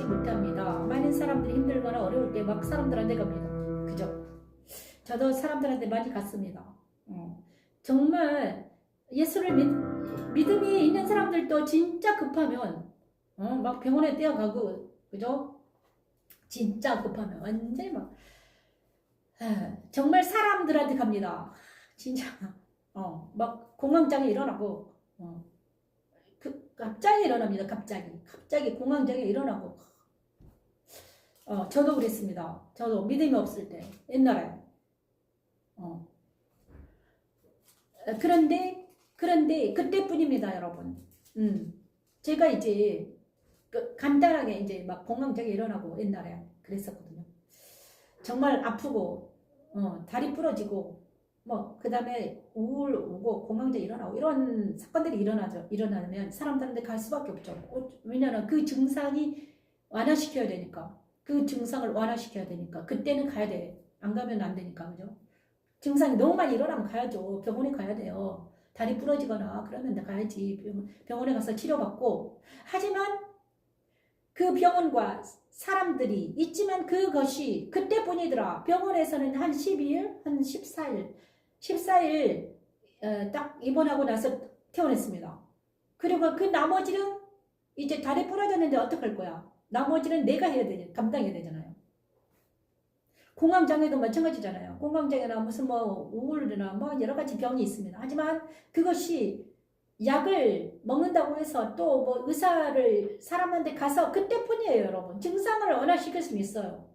가지 못합니다. 많은 사람들이 힘들거나 어려울 때 막 사람들한테 갑니다. 그죠? 저도 사람들한테 많이 갔습니다. 정말 예수를 믿음이 있는 사람들도 진짜 급하면 막 병원에 뛰어가고, 그죠? 진짜 급하면 완전히 막 정말 사람들한테 갑니다. 진짜 막 공황장애 일어나고 갑자기 일어납니다. 갑자기 공황장애 일어나고 저도 그랬습니다. 저도 믿음이 없을 때 옛날에 그런데 그때뿐입니다, 여러분. 제가 이제 간단하게 이제 막 공황장애 일어나고 옛날에 그랬었거든요. 정말 아프고 다리 부러지고 뭐 그다음에 우울 오고 공황장애 일어나고 이런 사건들이 일어나면 사람들한테 갈 수밖에 없죠. 왜냐하면 그 증상이 완화시켜야 되니까. 그 증상을 완화시켜야 되니까 그때는 가야 돼. 안 가면 안 되니까. 그죠? 증상이 너무 많이 일어나면 가야죠. 병원에 가야 돼요. 다리 부러지거나 그러면 가야지. 병원에 가서 치료받고. 하지만 그 병원과 사람들이 있지만 그것이 그때뿐이더라. 병원에서는 한 12일, 한 14일 딱 입원하고 나서 퇴원했습니다. 그리고 그 나머지는 이제 다리 부러졌는데 어떡할 거야? 나머지는 내가 해야 되잖아요. 감당해야 되잖아요. 공황장애도 마찬가지잖아요. 공황장애나 무슨 뭐 우울이나 뭐 여러 가지 병이 있습니다. 하지만 그것이 약을 먹는다고 해서 또 뭐 의사를 사람한테 가서 그때뿐이에요, 여러분. 증상을 완화시킬 수는 있어요.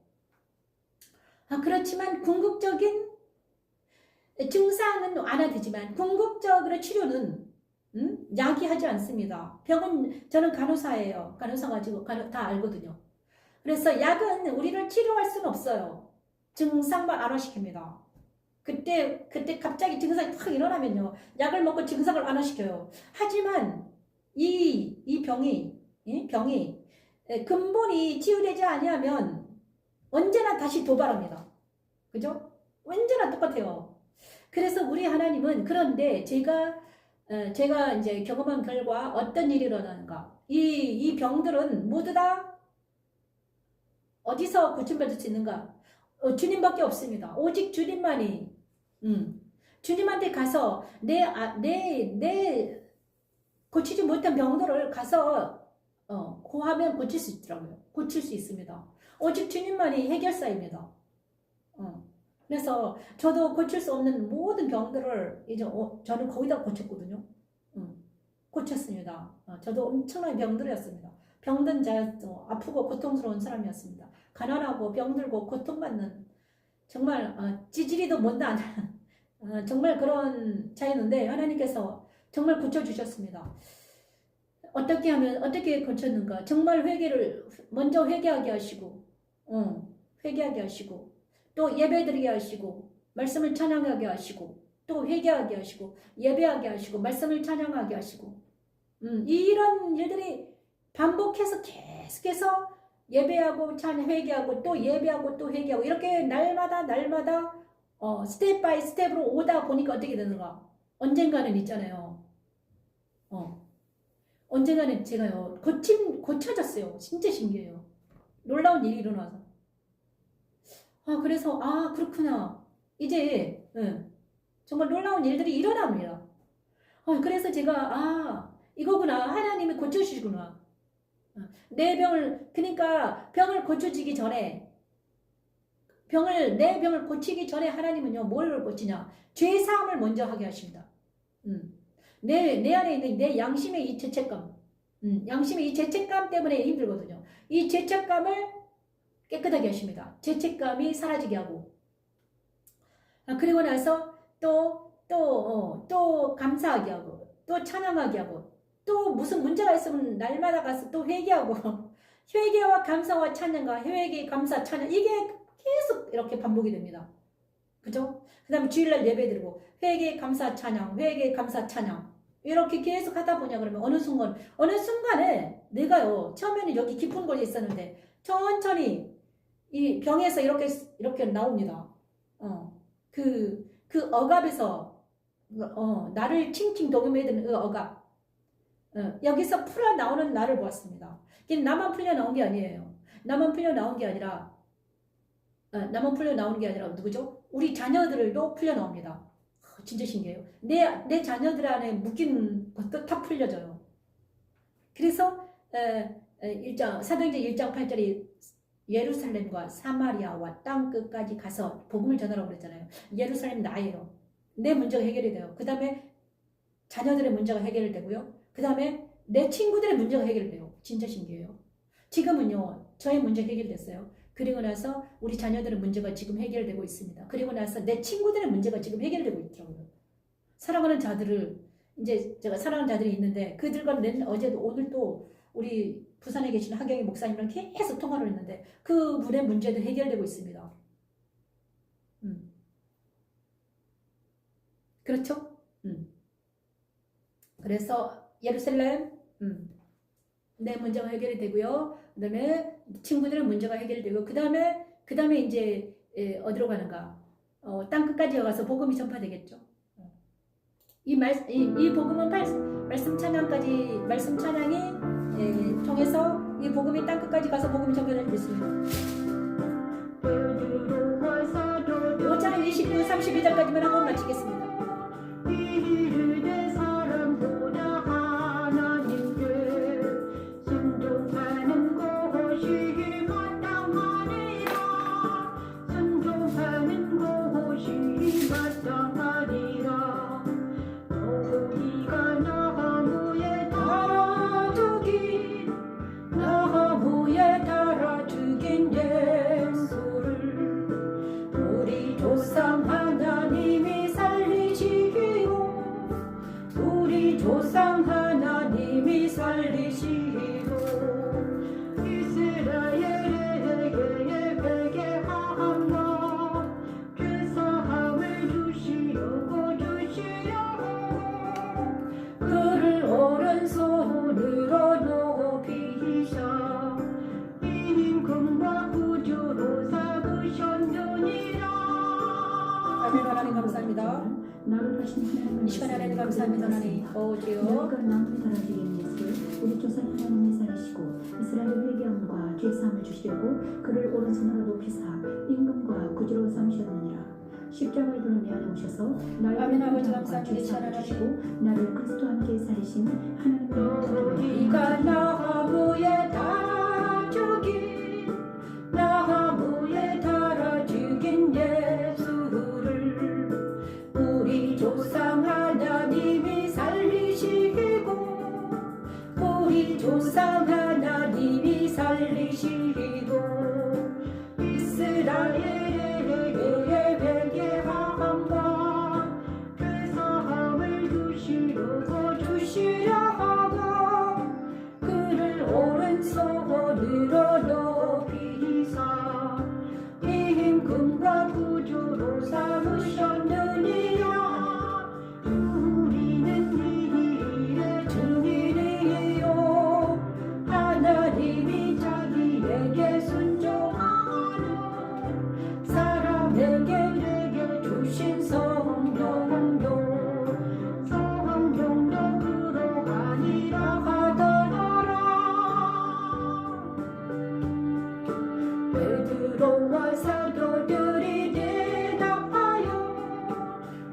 그렇지만 궁극적인 증상은 완화되지만 궁극적으로 치료는 약이 하지 않습니다. 저는 간호사예요. 간호사 가지고 다 알거든요. 그래서 약은 우리를 치료할 수는 없어요. 증상만 완화시킵니다. 그때 갑자기 증상이 확 일어나면요. 약을 먹고 증상을 완화시켜요. 하지만 이 병이 근본이 치유되지 아니하면 언제나 다시 도발합니다. 그죠? 언제나 똑같아요. 그래서 우리 하나님은 그런데 제가 이제 경험한 결과 어떤 일이 일어나는가? 이 병들은 모두 다 어디서 고침받을 수 있는가? 주님밖에 없습니다. 오직 주님만이 주님한테 가서 내 고치지 못한 병들을 가서 고하면 고칠 수 있더라고요. 고칠 수 있습니다. 오직 주님만이 해결사입니다. 그래서 저도 고칠 수 없는 모든 병들을 이제 저는 거의 다 고쳤거든요. 고쳤습니다. 저도 엄청난 병들이었습니다. 병든 자였고 아프고 고통스러운 사람이었습니다. 가난하고 병들고 고통받는 정말 찌질이도 못난 정말 그런 자였는데 하나님께서 정말 고쳐주셨습니다. 어떻게 고쳤는가? 정말 먼저 회개하게 하시고 회개하게 하시고 또 예배드리게 하시고 말씀을 찬양하게 하시고 또 회개하게 하시고 예배하게 하시고 말씀을 찬양하게 하시고 이런 일들이 반복해서 계속해서 예배하고 회개하고 또 예배하고 또 회개하고 이렇게 날마다 스텝 바이 스텝으로 오다 보니까 어떻게 되는가? 언젠가는 있잖아요. 언젠가는 제가요 고쳐졌어요. 진짜 신기해요. 놀라운 일이 일어나서. 그래서 그렇구나. 이제 정말 놀라운 일들이 일어납니다. 그래서 제가 이거구나. 하나님이 고쳐주시구나. 내 병을 그러니까 병을 고쳐지기 전에 내 병을 고치기 전에 하나님은요 뭘 고치냐? 죄 사함을 먼저 하게 하십니다. 내 안에 있는 내 양심의 이 죄책감, 양심의 이 죄책감 때문에 힘들거든요. 이 죄책감을 깨끗하게 하십니다. 죄책감이 사라지게 하고 그리고 나서 또 감사하게 하고 또 찬양하게 하고 또 무슨 문제가 있으면 날마다 가서 또 회개하고 회개와 감사와 찬양과 회개, 감사, 찬양 이게 계속 이렇게 반복이 됩니다. 그죠? 그 다음에 주일날 예배드리고 회개, 감사, 찬양, 회개, 감사, 찬양 이렇게 계속 하다 보냐 그러면 어느 순간에 내가요 처음에는 여기 깊은 곳에 있었는데 천천히 이 병에서 이렇게 나옵니다. 그 억압에서 나를 칭칭 독음해드는 그 억압 여기서 풀어 나오는 나를 보았습니다. 나만 풀려 나온 게 아니에요. 나만 풀려 나온 게 아니라 나만 풀려 나오는 게 아니라 누구죠? 우리 자녀들도 풀려 나옵니다. 진짜 신기해요. 내 자녀들 안에 묶인 것도 다 풀려져요. 그래서 사도행전 1장 8절이 예루살렘과 사마리아와 땅 끝까지 가서 복음을 전하라고 그랬잖아요. 예루살렘 나예요. 내 문제가 해결이 돼요. 그 다음에 자녀들의 문제가 해결이 되고요. 그 다음에 내 친구들의 문제가 해결이 돼요. 진짜 신기해요. 지금은요, 저의 문제 해결됐어요. 그리고 나서 우리 자녀들의 문제가 지금 해결되고 있습니다. 그리고 나서 내 친구들의 문제가 지금 해결되고 있더라고요. 사랑하는 자들을, 이제 제가 사랑하는 자들이 있는데 그들과 어제도 오늘도 우리 부산에 계신 하경희 목사님이랑 계속 통화를 했는데 그분의 문제도 해결되고 있습니다. 그렇죠? 그래서 예루살렘 내 문제가 해결이 되고요. 그 다음에 친구들의 문제가 해결이 되고 그 다음에 이제 어디로 가는가? 땅 끝까지 가서 복음이 전파되겠죠. 이 복음은 말씀 찬양이 통해서 이 복음이 땅 끝까지 가서 복음이 전파될 수 있습니다. 5장 29, 32절까지만 하고 마치겠습니다. 조상 하나님이 살리시고 이스라엘에게 회개하며 죄사함을 주시려고 그를 오른손으로 높이사 임금과 구주로 삼으셨느니라. 아멘. 하나님 감사합니다. 나를 하신 하나님 이 시간에 하나님 감사합니다. 하나님 주여 너희가 나무에 달아주신 예수 우리 조상 하나님이 살리시고 이스라엘 회개함과 죄사함을 주시려고 그를 오른손으로 높이사 임금과 구주로 삼으셨느니라. 십자가에 들어 내 안에 오셔서 나를 아멘. 아버지 회개함과 감사합니다. 죄사함을 주시고 나를 그리스도와 함께 살리신 하나님의 너희가 나무에 달아 죽인 예수를 우리 조상 하나님이 살리시고 우리 조상 하나님이 살리시고 이스라엘에게 회개함과 죄사함을 주시려 하고 그를 오른손으로 높이사 임금과 구주로 삼으셨느니라. 우리는 이 일의 증인이요 하나님이 자기에게 순종하는 사람에게 내게 주신 성령도 그러하니라 하더라. 베드로와 사도들이 대답하여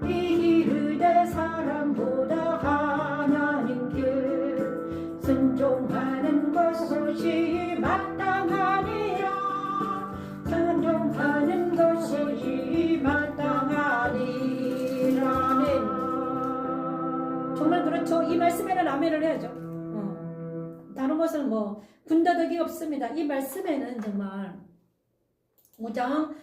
이르되 사람보다 하나님께 순종하는 것이 마땅하니라. 순종하는 것이 마땅하니라. 아멘. 정말 그렇죠. 이 말씀에는 아멘을 해야죠. 다른 것은 뭐 군더더기 없습니다. 이 말씀에는 정말 5장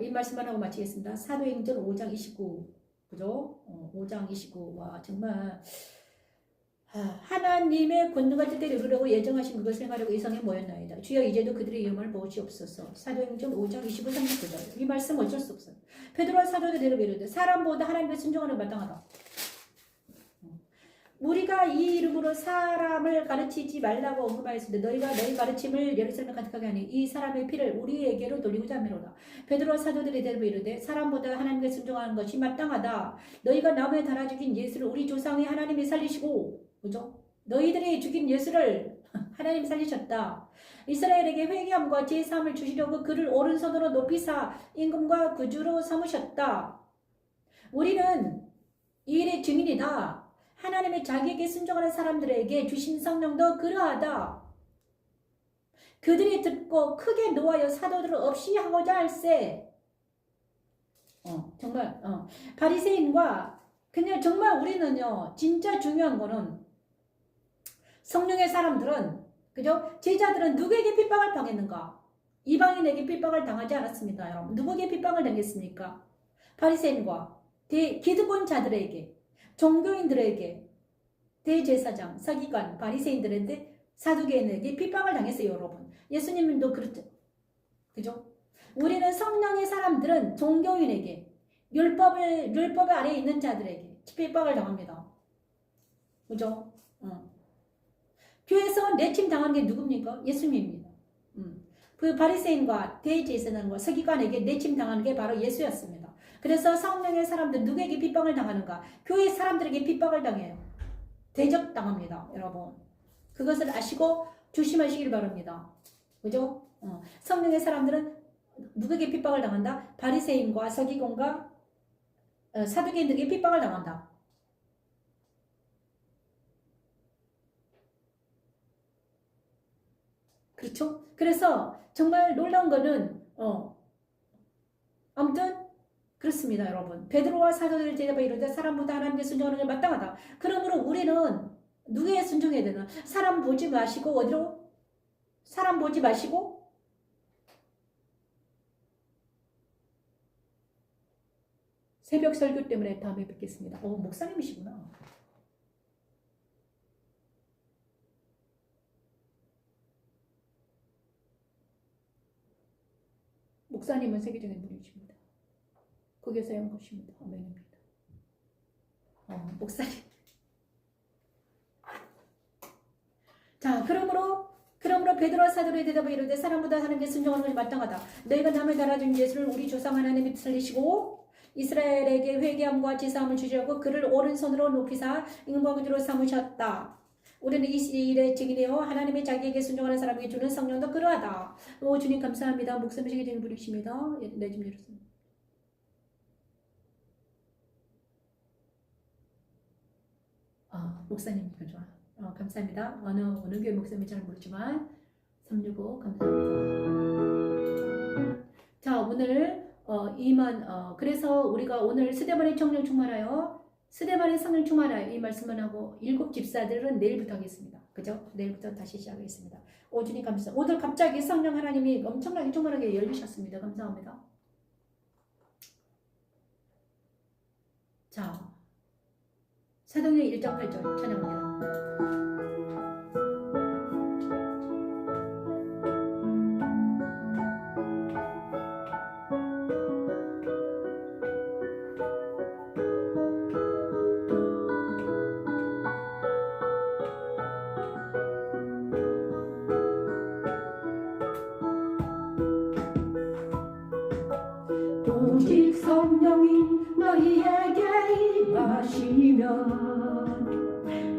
이 말씀만 하고 마치겠습니다. 사도행전 5장 29 그죠? 5장 29와 정말 하나님의 권능과 뜻대로 이루려고 예정하신 그것을 행하려고 이성에 모였나이다. 주여 이제도 그들의 위험을 보시옵소서. 사도행전 5장 29, 39절. 이 말씀 어쩔 수 없어요. 베드로와 사도들이 이르되 사람보다 하나님께 순종하는 마땅하다. 우리가 이 이름으로 사람을 가르치지 말라고 언급하였는데 너희가 너희 가르침을 예루살렘에 가득하게 하니 이 사람의 피를 우리에게로 돌리고자 하미로다. 베드로와 사도들이 대답 이르되 사람보다 하나님께 순종하는 것이 마땅하다. 너희가 나무에 달아 죽인 예수를 우리 조상의 하나님이 살리시고 그죠? 너희들이 죽인 예수를 하나님 살리셨다. 이스라엘에게 회개함과 제사함을 주시려고 그를 오른손으로 높이사 임금과 구주로 삼으셨다. 우리는 이 일의 증인이다. 하나님의 자기에게 순종하는 사람들에게 주신 성령도 그러하다. 그들이 듣고 크게 노하여 사도들을 없이 하고자 할세. 정말 바리새인과 그냥 정말 우리는요 진짜 중요한 거는 성령의 사람들은 그죠? 제자들은 누구에게 핍박을 당했는가? 이방인에게 핍박을 당하지 않았습니다, 여러분. 누구에게 핍박을 당했습니까? 바리새인과 기득권 자들에게, 종교인들에게, 대제사장, 서기관, 바리새인들한테 사두개인에게 핍박을 당했어요, 여러분. 예수님도 그렇죠, 그죠? 우리는 성령의 사람들은 종교인에게, 율법 아래에 있는 자들에게 핍박을 당합니다, 그죠? 교회에서 내침 당하는 게 누굽니까? 예수님입니다. 그 바리새인과 대제사장과 서기관에게 내침 당하는 게 바로 예수였습니다. 그래서 성령의 사람들 누구에게 핍박을 당하는가? 교회 사람들에게 핍박을 당해요. 대적당합니다, 여러분. 그것을 아시고 조심하시길 바랍니다. 그죠? 성령의 사람들은 누구에게 핍박을 당한다? 바리새인과 서기관과 사두개인들에게 핍박을 당한다. 그렇죠? 그래서 정말 놀라운 거는 아무튼 그렇습니다, 여러분. 베드로와 사도들을 대답해 이르되 사람보다 하나님께 순종하는 게 마땅하다. 그러므로 우리는 누구에 순종해야 되나? 사람 보지 마시고 어디로? 사람 보지 마시고 새벽 설교 때문에 다음에 뵙겠습니다. 목사님이시구나. 목사님은 세계적인 분이십니다. 거기에서 한 것입니다. 아멘입니다. 목사님. 자, 그러므로 베드로와 사도들의 대답에 이르되 사람보다 하나님께 순종하는 것이 마땅하다. 너희가 남의 달아준 예수를 우리 조상 하나님이 살리시고 이스라엘에게 회개함과 제사함을 주시려고 그를 오른손으로 높이사 임금과 구주로 삼으셨다. 우리는 이 일에 증인이요 하나님의 자기에게 순종하는 사람에게 주는 성령도 그러하다. 주님 감사합니다. 목사님 세계적인 분이십니다. 네, 좀 열었습니다. 목사님 좋아. 감사합니다. 어느 교회 목사님인지 잘 모르지만 365 감사합니다. 자, 오늘 그래서 우리가 오늘 스데반의 성령 충만하여 스데반의 성령 충만하여 이 말씀을 하고 7 집사들은 내일부터 하겠습니다. 그죠? 내일부터 다시 시작하겠습니다. 주님 감사합니다. 오늘 갑자기 성령 하나님이 엄청나게 충만하게 열리셨습니다. 감사합니다. 자, 사도행전 1장 8절 찬양합니다. 오직 성령이 너희에게 임하시면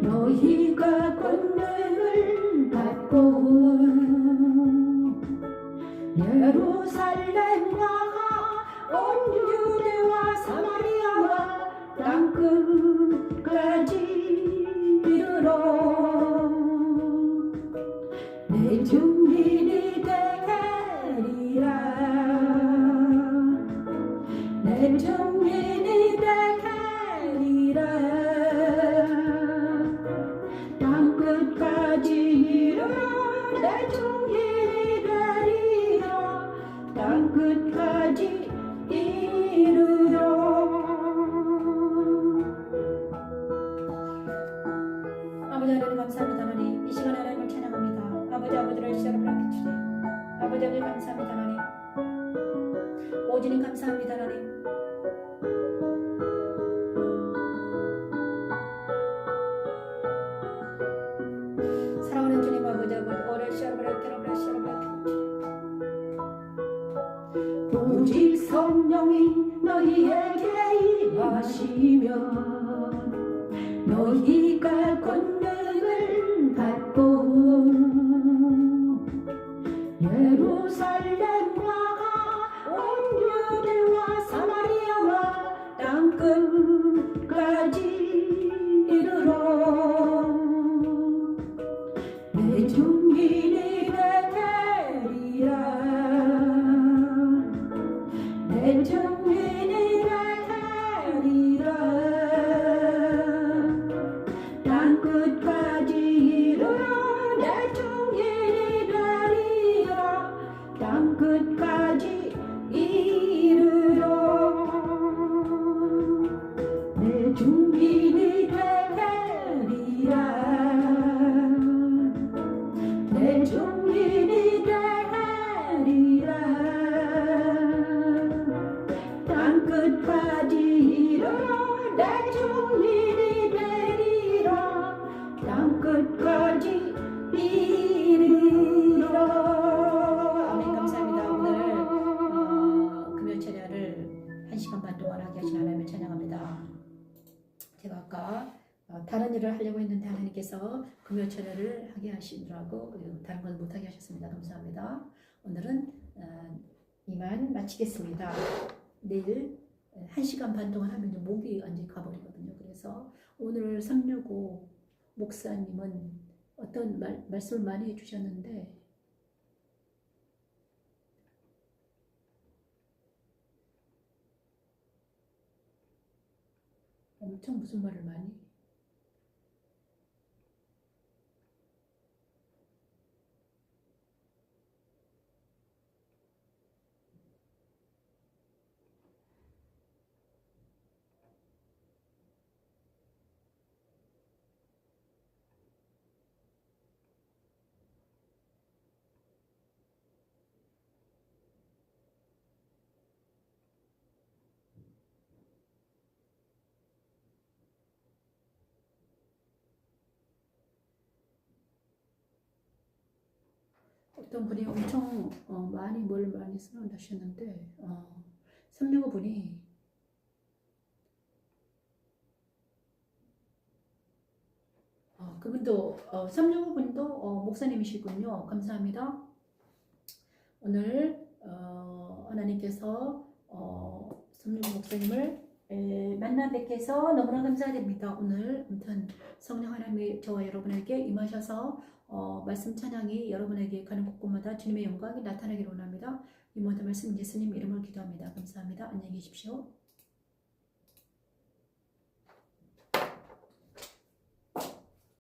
너희가 권능을 받고 예루살렘과 온 유대와 사마리아와 땅끝까지 이르러 내 증인이 되리라. 내 증인이 되리라. 땅끝까지 이르러 내 증인이 되리라. 땅끝까지 이르러. 아버지 하나님 감사합니다. 하나님 이 시간에 하나님을 찬양합니다. 아버지를 시작을 부탁드리니 아버지 감사합니다. 하나님 오주님 감사합니다. 하나님 사랑하는 주님 아버지 오늘 오직 성령이 너희에게 임하시면 너희가 권능을 받고 예루살렘과 온 유대와 사마리아와 땅끝까지 이르러 내 증인이 되리라 내 증인이 되리라 땅끝까지 이르러 내 증인이 되리라 땅끝까지 이르러 내 증인이 되리라 내 증인이 되리라 땅끝까지 이르러 내 증인이 되리라 땅끝까지 이르러 아멘. 감사합니다. 오늘 금요 찬양을 1시간 반 동안 하게 하신 하나님을 찬양합니다. 제가 아까 다른 일을 하려고 했는데 하나님께서 금요 찬양을 하게 하시느라고 다른 건 못하게 하셨습니다. 감사합니다. 오늘은 이만 마치겠습니다. 내일 1시간 반 동안 하면 목이 완전히 가버리거든요. 그래서 오늘 365 목사님은 어떤 말씀을 많이 해주셨는데 엄청 무슨 말을 많이 어떤 분이 엄청 많이 뭘 많이 쓰는다셨는데 365 분이 그분도 365 분도 목사님이시군요. 감사합니다. 오늘 하나님께서 365 목사님을 만나 뵙게 해서 너무나 감사드립니다. 오늘 아무튼 성령 하나님이 저와 여러분에게 임하셔서 말씀 찬양이 여러분에게 가는 곳곳마다 주님의 영광이 나타나기를 원합니다. 이 모든 말씀 예수님 이름으로 기도합니다. 감사합니다. 안녕히 계십시오.